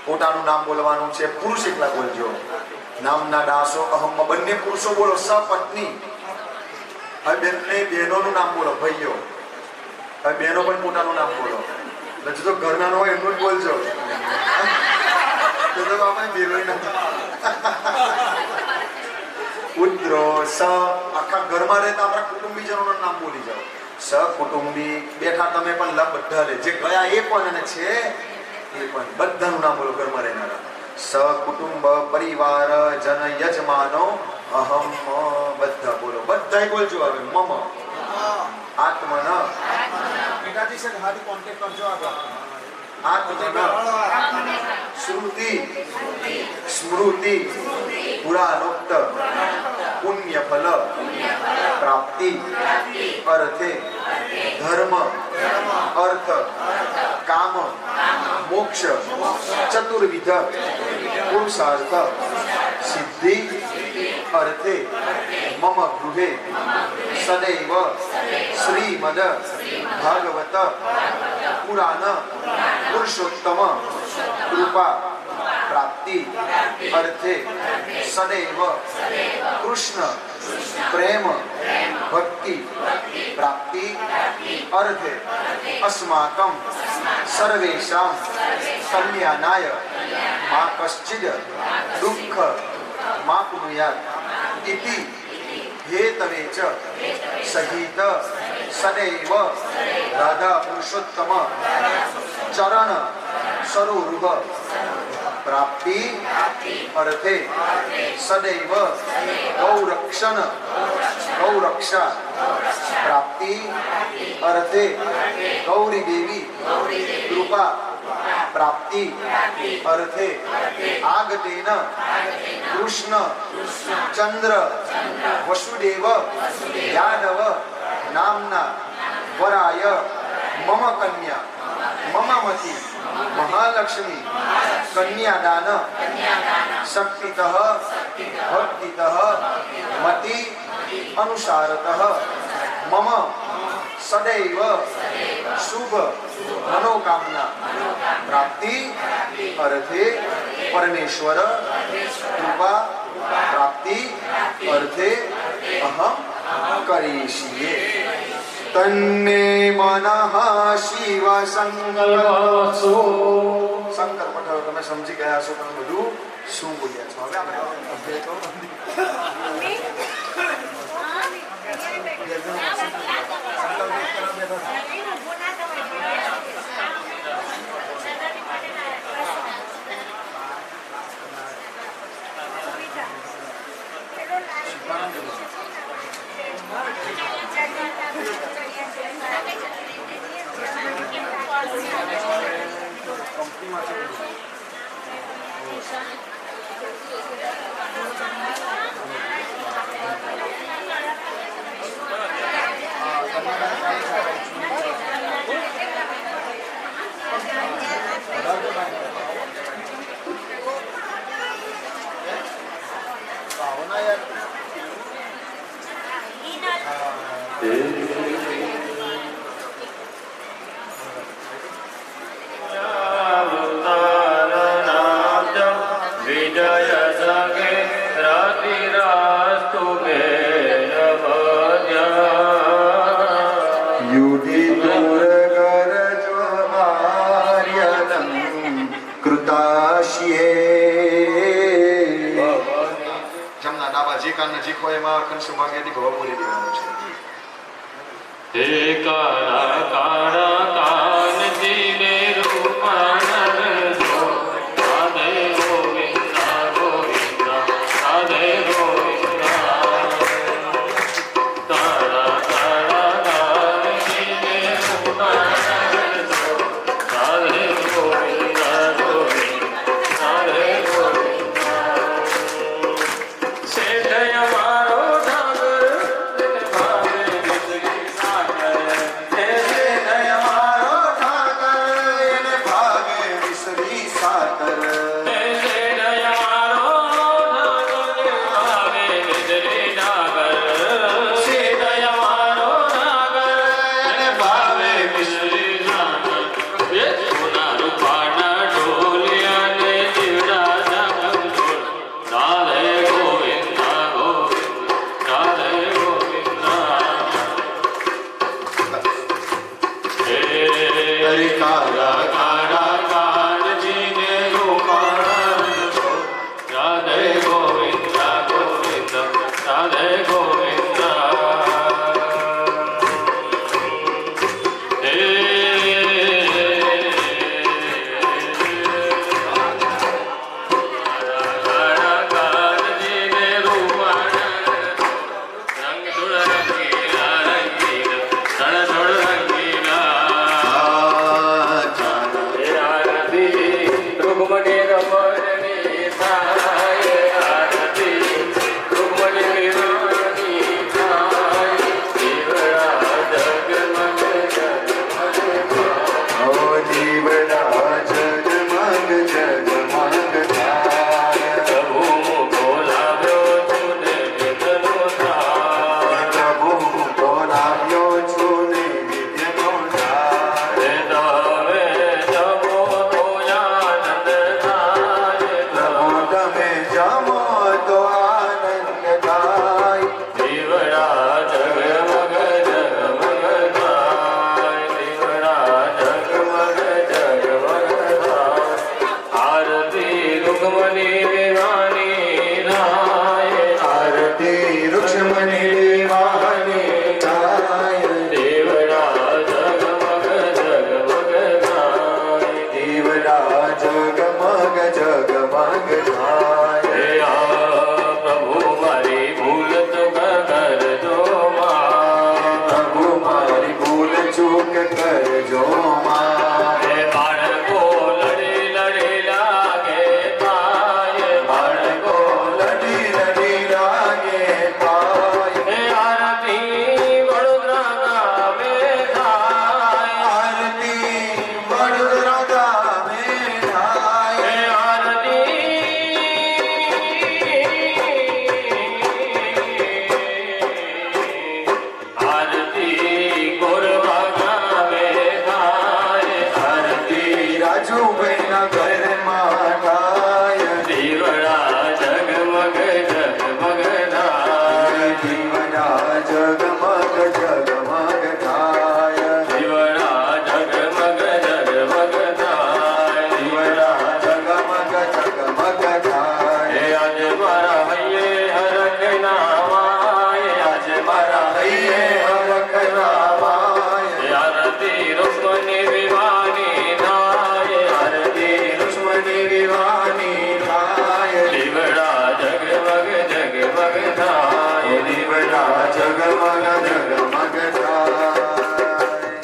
A: પોતાનું નામ બોલવાનું છે. પુરુષ એકલા બોલજો. નામના દાસો અહમ. બંને પુરુષો બોલો. સપત્ની. હવે બંને બહેનોનું નામ બોલો. ભાઈઓ. હવે બહેનો પણ પોતાનું નામ બોલો. એટલે જો ઘરના હોય એમનું જ બોલજો. તો આમાં બેરોય નથી. પુત્રો સ. આખા ઘરમાં રહેતા આપણા કુટુંબીજનોનું નામ બોલી જાઓ. સ કુટુંબી. બેઠા તમે પણ બધા લે. જે ગયા એ પણ અને છે એ પણ બધાનું નામ બોલો ઘરમાં રહેનારા. સ કુટુંબ પરિવાર જન યજમાનો અહમ. બધા બોલો. બધાય બોલજો. હવે મમ આત્મન. પિતાજી સાથે હાથી કોન્ટેક્ટ કરજો. આગળ આત્મન શ્રુતિ સ્મૃતિ પુરાણોક્ત પુણ્ય ફલ પ્રાપ્તિ અર્થે ધર્મ અર્થ કામ મોક્ષ ચતુર્વિધ પુરુષાર્થ સિદ્ધિ અર્થે મમ ગૃહે સદૈવ શ્રીમદ ભાગવત પુરાણ પુરુષોત્તમ કૃપા પ્રાપ્તિ અર્થે સદૈવ કૃષ્ણ પ્રેમ ભક્તિ પ્રાપ્તિ અર્થે અસ્માકમ સર્વેષાં કલ્યાણાય મા કશ્ચિદ દુઃખ મા કુર્યાત ઇતિ હેતવે ચ સહિત સદૈવ રાધા પુરુષોત્તમ ચરણ સરોરુહ પ્રાપ્તિ અર્થે સદૈવ ગૌરક્ષણ ગૌરક્ષા પ્રાપ્તિ અર્થે ગૌરી દેવી કૃપા પ્રાપ્તિ અર્થે આગતેન કૃષ્ણ ચંદ્ર વસુદેવ યાદવ નામના વરાય મમ કન્યા મમામતી મહાલક્ષ્મી કન્યાદાન શક્તિતઃ ભક્તિતઃ મતિ અનુસારતઃ મમ સદૈવ શુભ મનોકામના પ્રાપ્તિ અર્થે પરમેશ્વર કૃપા પ્રાપ્તિ અર્થે અહમ કરીશીએ તન્મે મનઃ શિવ સંકલ્પસુ શંકર પટેલ તમે સમજી ગયા છો તમે બધું શું બોલ્યા છો હવે જમના ડાબા જે કાન નજીક હોય એમાં કંસ ભાગ્યથી ભવ બોલી દેવાનું છે
B: હે કાળા કાળા કાન જીને રૂપાનર જો રાધે ગોવિંદ ગોવિંદ રાધે ગોવિંદ કાળા કાળા કાન જીને રૂપાનર જો રાધે ગોવિંદ ગોવિંદ રાધે ગોવિંદ શેઠ અમારો ઢાગર ભાવે વિસરી સાગર
C: ચાંદ
A: રાજુભાઈના ઘરમાં થાય
B: દીવડા જગમગ જગમગ થાય
A: દીવડા જગમગ જગમગ થાય
B: દીવડા જગમગ જગમગ થાય
A: દીવડા જગમગ જગમગ થાય
B: આજે મારા હૈયે હરખ નાવાય આજે મારા હૈયે હરખ નાવાય આરતી રુક્મણી વિવાની થાય આરતી રુક્મણી વિવાની થાય દીવડા જગમગ જગમગ થાય દીવડા
A: જગમગ જગમગ થાય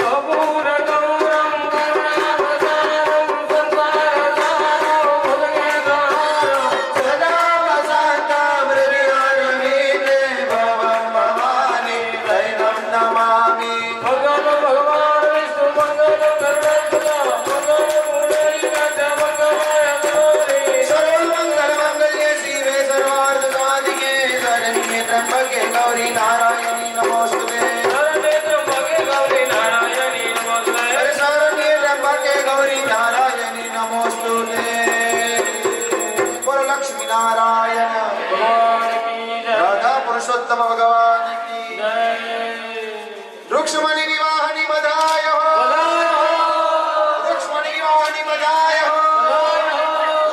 B: કપૂર ગૌરમ કરુણાવતારમ સંસારસારમ ભુજગેન્દ્રહારમ
A: સદા વસંતમ હૃદયારવિંદે ભવં ભવાની દૈવં નમામિ
B: ભગવાન ભગવાન વિષ્ણુ મંગલ કરુણાત્મા મંગલ મુરલીગત મંગળાય ગૌરી
A: સર્વમંગલ મંગલ્યે શિવે સર્વાર્થ સાધિકે શરણ્યે ત્ર્યંબકે ગૌરી નારાયણી નમોસ્તુતે
B: શરણે ત્ર્યંબકે ગૌરી નારાયણી નમોસ્તે
A: શરણ્યે ત્ર્યંબકે ગૌરી નારાયણી નમોસ્તુતે બોલો લક્ષ્મી નારાયણ
B: ભગવાન કી જય
A: રાધા પુરુષોત્તમ ભગવાન કી
B: જય
A: રૂક્ષ્મણી વિવાહની બધાય હો રૂક્ષ્મણી વિવાહની બધાય હો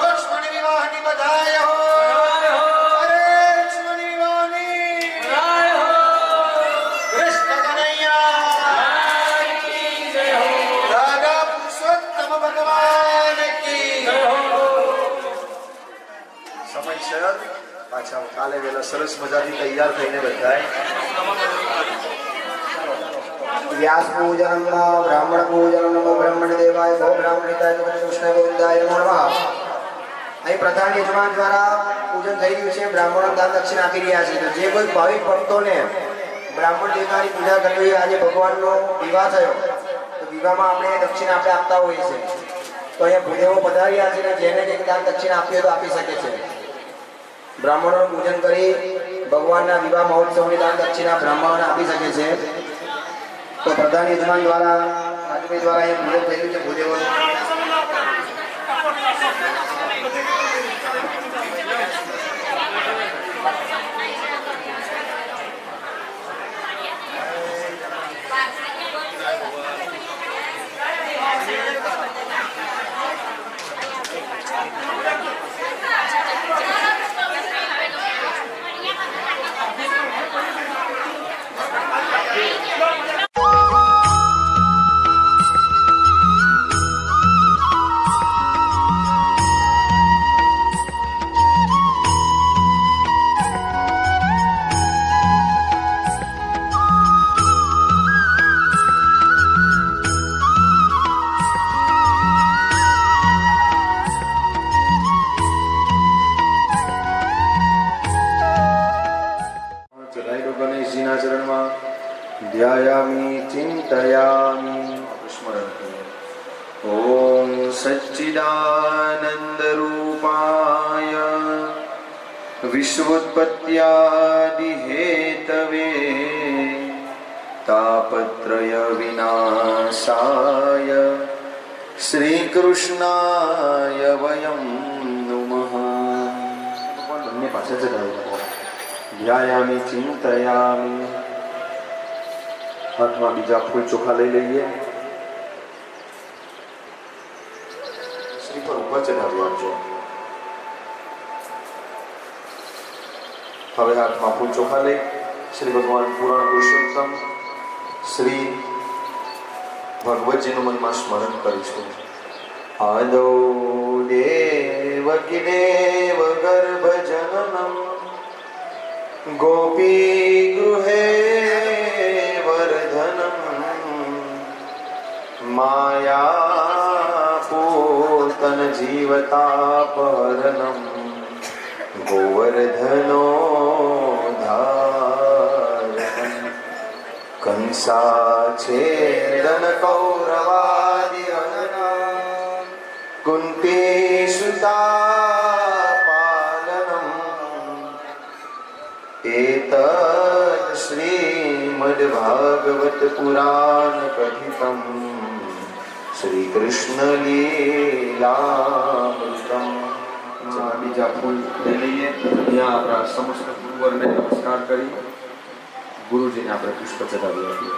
A: રૂક્ષ્મણી વિવાહની બધાય હો અરે રૂક્ષ્મણી વિવાહની કૃષ્ણ કનૈયા રાધા પુરુષોત્તમ ભગવાન કી સમયસર પાછા કાલે વેલા સરસ મજાથી તૈયાર થઈને બધાય
C: વ્યાસ પૂજનમ બ્રાહ્મણ પૂજનમ નમો બ્રહ્મણ દેવાય ગો બ્રાહ્મણિતાય નમો કૃષ્ણ ગોવિંદાય નમો નમઃ. અહીં પ્રધાન યજમાન દ્વારા પૂજન થઈ રહ્યું છે. બ્રાહ્મણો દાન દક્ષિણા આપી રહ્યા છે. તો જે કોઈ ભાવિક ભક્તોને બ્રાહ્મણ દેવતાની પૂજા કરવી હોય, આજે ભગવાનનો વિવાહ થયો તો વિવાહમાં આપણે દક્ષિણા આપણે આપતા હોઈએ છીએ. તો અહીંયા ભૂદેવો પધાર્યા છે ને જેને કંઈક દાન દક્ષિણા આપી હોય તો આપી શકે છે. બ્રાહ્મણોનું પૂજન કરી ભગવાનના વિવાહ મહોત્સવની દાન દક્ષિણા બ્રાહ્મણોને આપી શકે છે. તો પ્રધાન યજમાન દ્વારા રાજુભાઈ દ્વારા અહીંયા પૂજન થયું છે ભૂદેવોનું.
A: ચડાયેલો ગણેશજીના ચરણમાં ધ્યાયામિ ચિંતયામિ સ્મરણ કરીએ. ઓમ સચ્ચિદાનંદ રૂપાય વિશ્વોત્પત્યાદિ હેતવે તાપત્રય વિનાશાય શ્રી કૃષ્ણાય વયમ નુમઃ. બંને પાસે ચડાવ્યું. ધ્યાયામિ ચિંતયામિ. હાથમાં બીજા ફૂલ ચોખા લઈ લઈએ. શ્રી પર ઉપર ચડાવી આપજો. હવે હાથમાં ફૂલ ચોખા લઈ શ્રી ભગવાન પુરાણ પુરુષોત્તમ શ્રી ભગવતજીનું મનમાં સ્મરણ કરીશું. આદો દેવકી દેવ ગર્ભ જનનમ ગોપી ગૃહે વર્ધનમ માયા પૂતન જીવતાપહરણમ ગોવર્ધનો ધારણમ કંસાછેદન કૌરવાદિ હનનમ કુંતી સુતા પાલનમ એતદ શ્રીમદ્ ભાગવત પુરાણ કથિતમ
C: શ્રી કૃષ્ણ લીલામૃતમ.
A: બીજા ફૂલ લઈ લઈએ. ત્યાં આપણા સમસ્ત ગુરુવરને નમસ્કાર કરી ગુરુજીને આપણે પુષ્પ ચઢાવી આપીએ.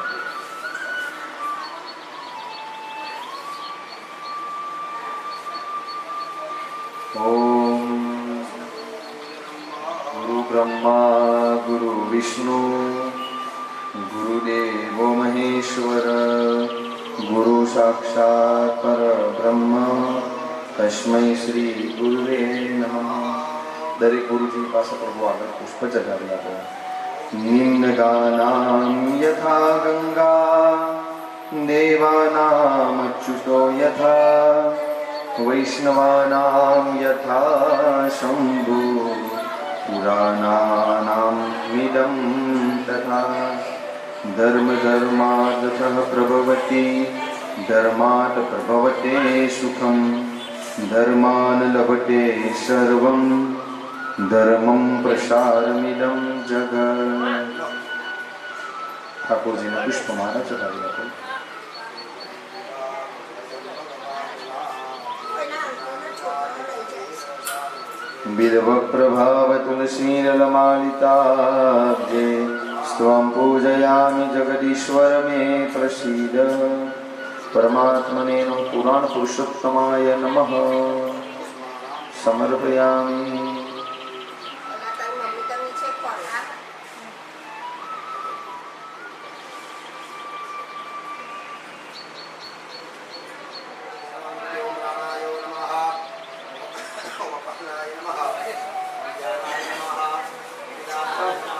A: ઓમ ગુરુ બ્રહ્મા ગુરુ વિષ્ણુ ગુરુદેવો મહેશ્વર ગુરુ સાક્ષાત પરબ્રહ્મ તસ્મૈ શ્રી ગુરુવે નમઃ. દરેક ગુરુજી પાસે પ્રભુ આગળ પુષ્પ ચઢાવી આપો. નિમ્નગાનામ યથા ગંગા દેવાનામ અચ્યુતો યથા વૈષ્ણવાનામ યથા શંભુ પુરાણાનામ મિદં તથા ધર્મ ધર્માદથ પ્રભવતી ધર્માત પ્રભવતે સુખમ ધર્માન લભતે સર્વં ધર્મં પ્રસારમિદં જગત. ઠાકોરજીને પુષ્પમાળા ચઢાવી આપો. વિદવ પ્રભાવ તુલસીરલમાલિતાબ્જે સ્ત્વં પૂજયામિ જગદીશ્વર મે પ્રસીદ. પરમાત્મને નમઃ. પુરાણ પુરુષોત્તમાય નમઃ સમર્પયામિ.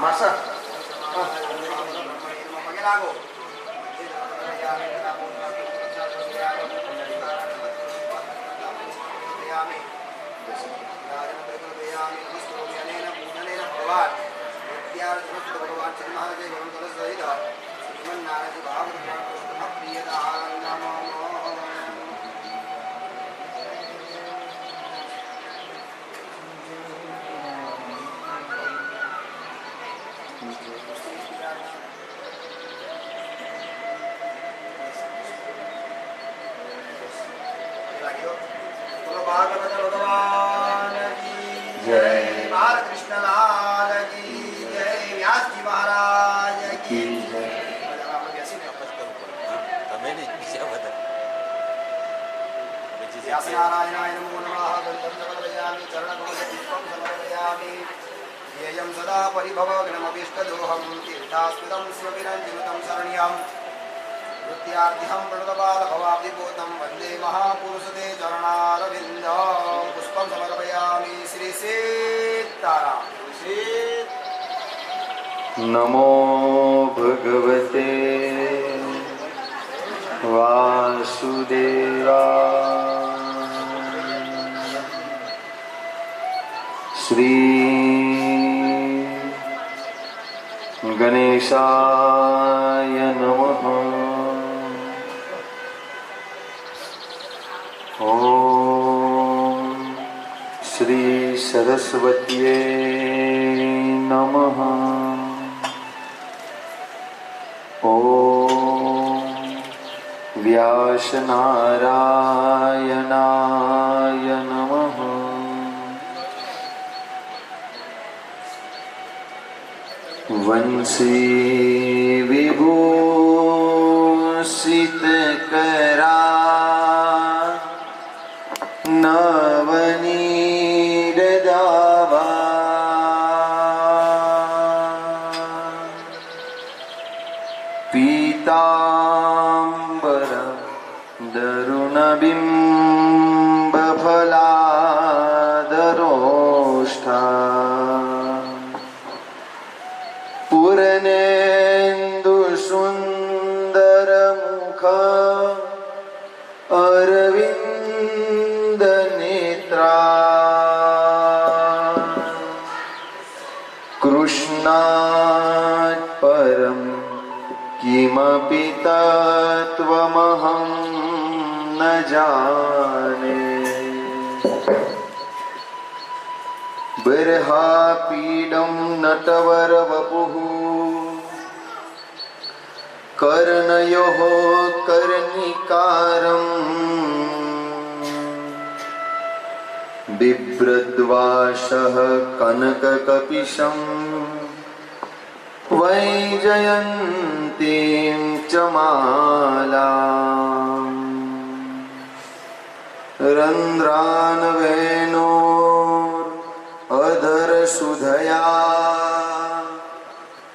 C: માસા ભાગવત ભગવાન કી જય. બાલકૃષ્ણલાલ કી જય. વ્યાસજી મહારાજ કી જય. વ્યાસનારાયણાય નમો નમઃ. ગંધમ સમર્પયામિ ચરણકમલપુષ્પં સમર્પયામિ. ध्येयं सदा परिभवग्नमभीष्टदोहं तीर्थास्पदं शिवविरञ्जिनुतं शरण्यं नृत्यार्थिहं प्रणतबालभवाब्धिभूतं वन्दे महापुरुषते चरणारविन्दं. पुष्पं समर्पयामि. श्री सीताराम.
A: नमो भगवते वासुदेवाय. श्री गणेशाय नमः. ओम श्री सरस्वत्यै नमः. ओम व्यासनारायणाय नमः. वंशी विभूषित करा नवनीर दावा पीतांबर दरुणबिंब फलादरोष्ठा पूर्णेन्दु सुंदर मुख अरविंद नेत्रा कृष्णात् परं किमपि तत्त्वमहं न जाने. बर्हापीडं नटवरवपुः कर्णयोः कर्णिकारम् बिभ्रद्वासः कनककपिशम् वैजयन्तीं च मालाम् रन्ध्रानवेनोरधरसुधया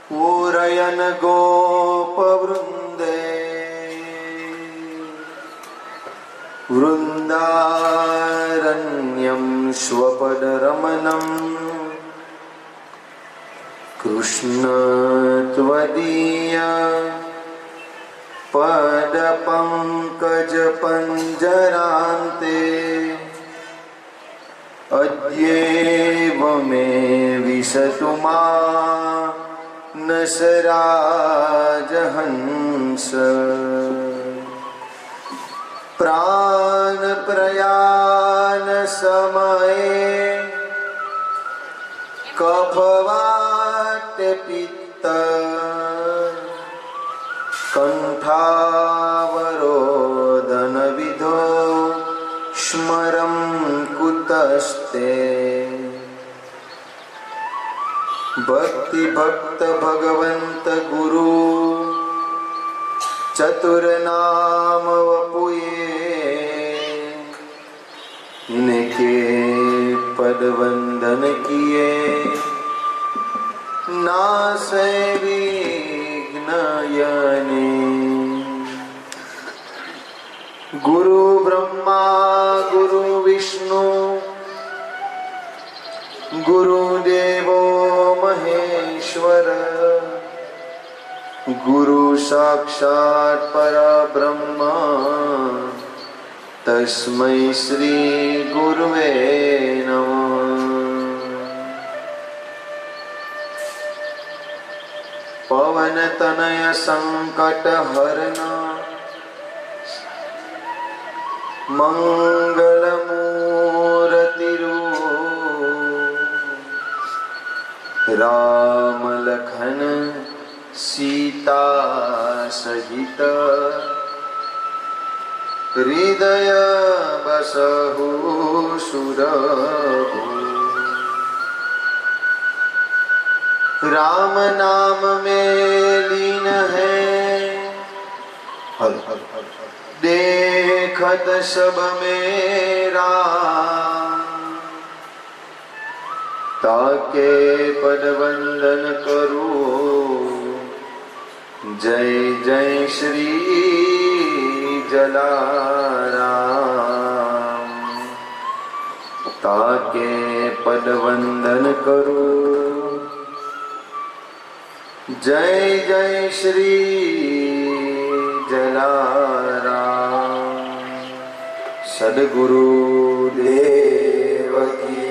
A: पूरयन् गोपवृन्दे वृन्दारण्यं स्वपदरमणम् कृष्ण त्वदीय पदपङ्कजपञ्जरान्ते अद्यैव मे विशतु मानसराजहंस प्राणप्रयाण समये कफवातपित्त कण्ठावरोदनविधो स्मरं कुतस्ते भक्तिभक्त भगवन्त गुरु चतुरनाम वपुये इनके पद वंदन किए नासै विघ्नयने। गुरु ब्रह्मा गुरु विष्णु गुरुदेवो महेश्वर गुरु साक्षात् परब्रह्म तस्मै श्री गुरुवे नमः। पवन तनय संकट हरन मंगल मूर्ति राम लखन सीता सहित हृदय बसहु सुरभु। राम नाम में लीन है देखत सब मेरा ताके पद वंदन करूं जय जय श्री जलाराम। ताके पद वंदन करूं जय जय श्री जलाराम। सद्गुरु देव की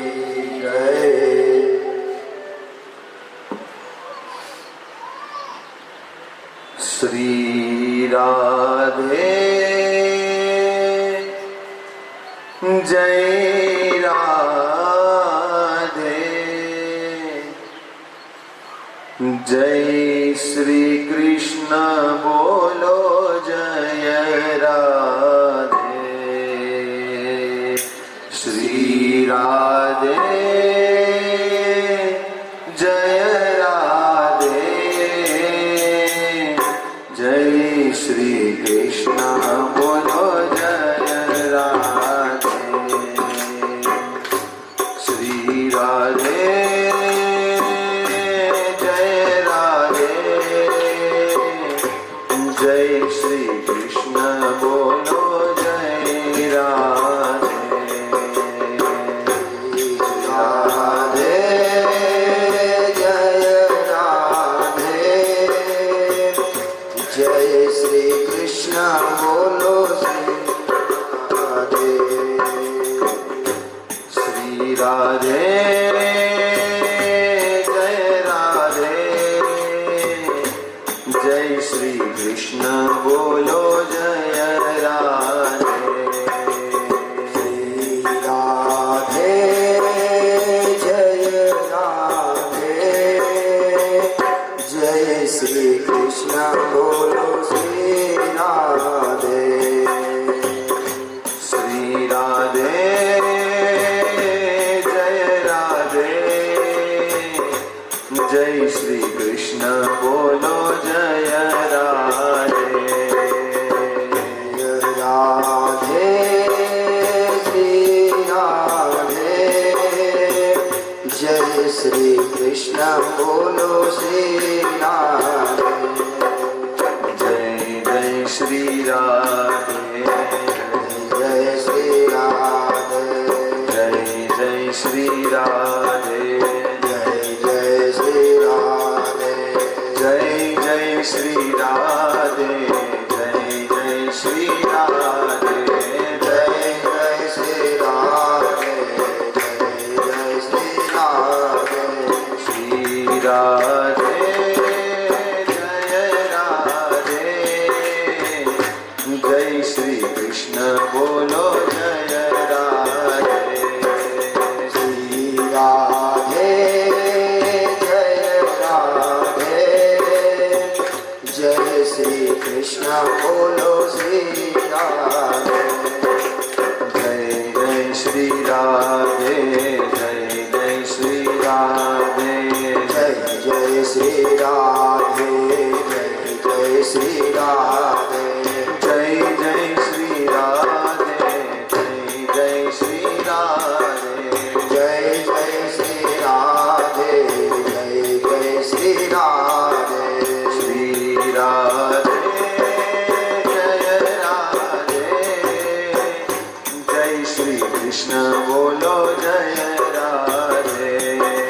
A: जय। श्री राधे जय राधे जय श्री कृष्ण बोलो जय राधे। श्री राधे जय राधे जय श्री कृष्ण बोलो जय राधे। श्री राधे जय श्री कृष्ण बोलो जय राधे। राधे जय राधे जय श्री कृष्ण बोलो राधे। श्री राधे जय राधे जय श्री कृष्ण बोलो जय राधे। श्री राधे जय राधे जय श्री कृष्ण बोलो
C: कृष्ण बोलो श्री राधे
A: जय जय श्री राधे
C: जय श्री राधे
A: जय जय श्री राधे
C: जय जय श्री राधे
A: जय जय श्री राधे जय जय श्री राधे
C: जय जय श्री राधे जय जय श्री राधे
A: श्री राधे जय राधे जय श्री कृष्ण बोलो जय राधे
C: श्री राधे जय राधे जय श्री कृष्ण बोलो श्री राधे
A: जय जय श्री राधे जय जय श्री राधे
C: जय जय श्री राधे जय जय श्री राधे
A: जय जय श्री राधे जय जय श्री राधे
C: जय जय श्री राधे जय जय श्री राधे
A: श्री राधे जय राधे जय श्री कृष्ण बोलो जय राधे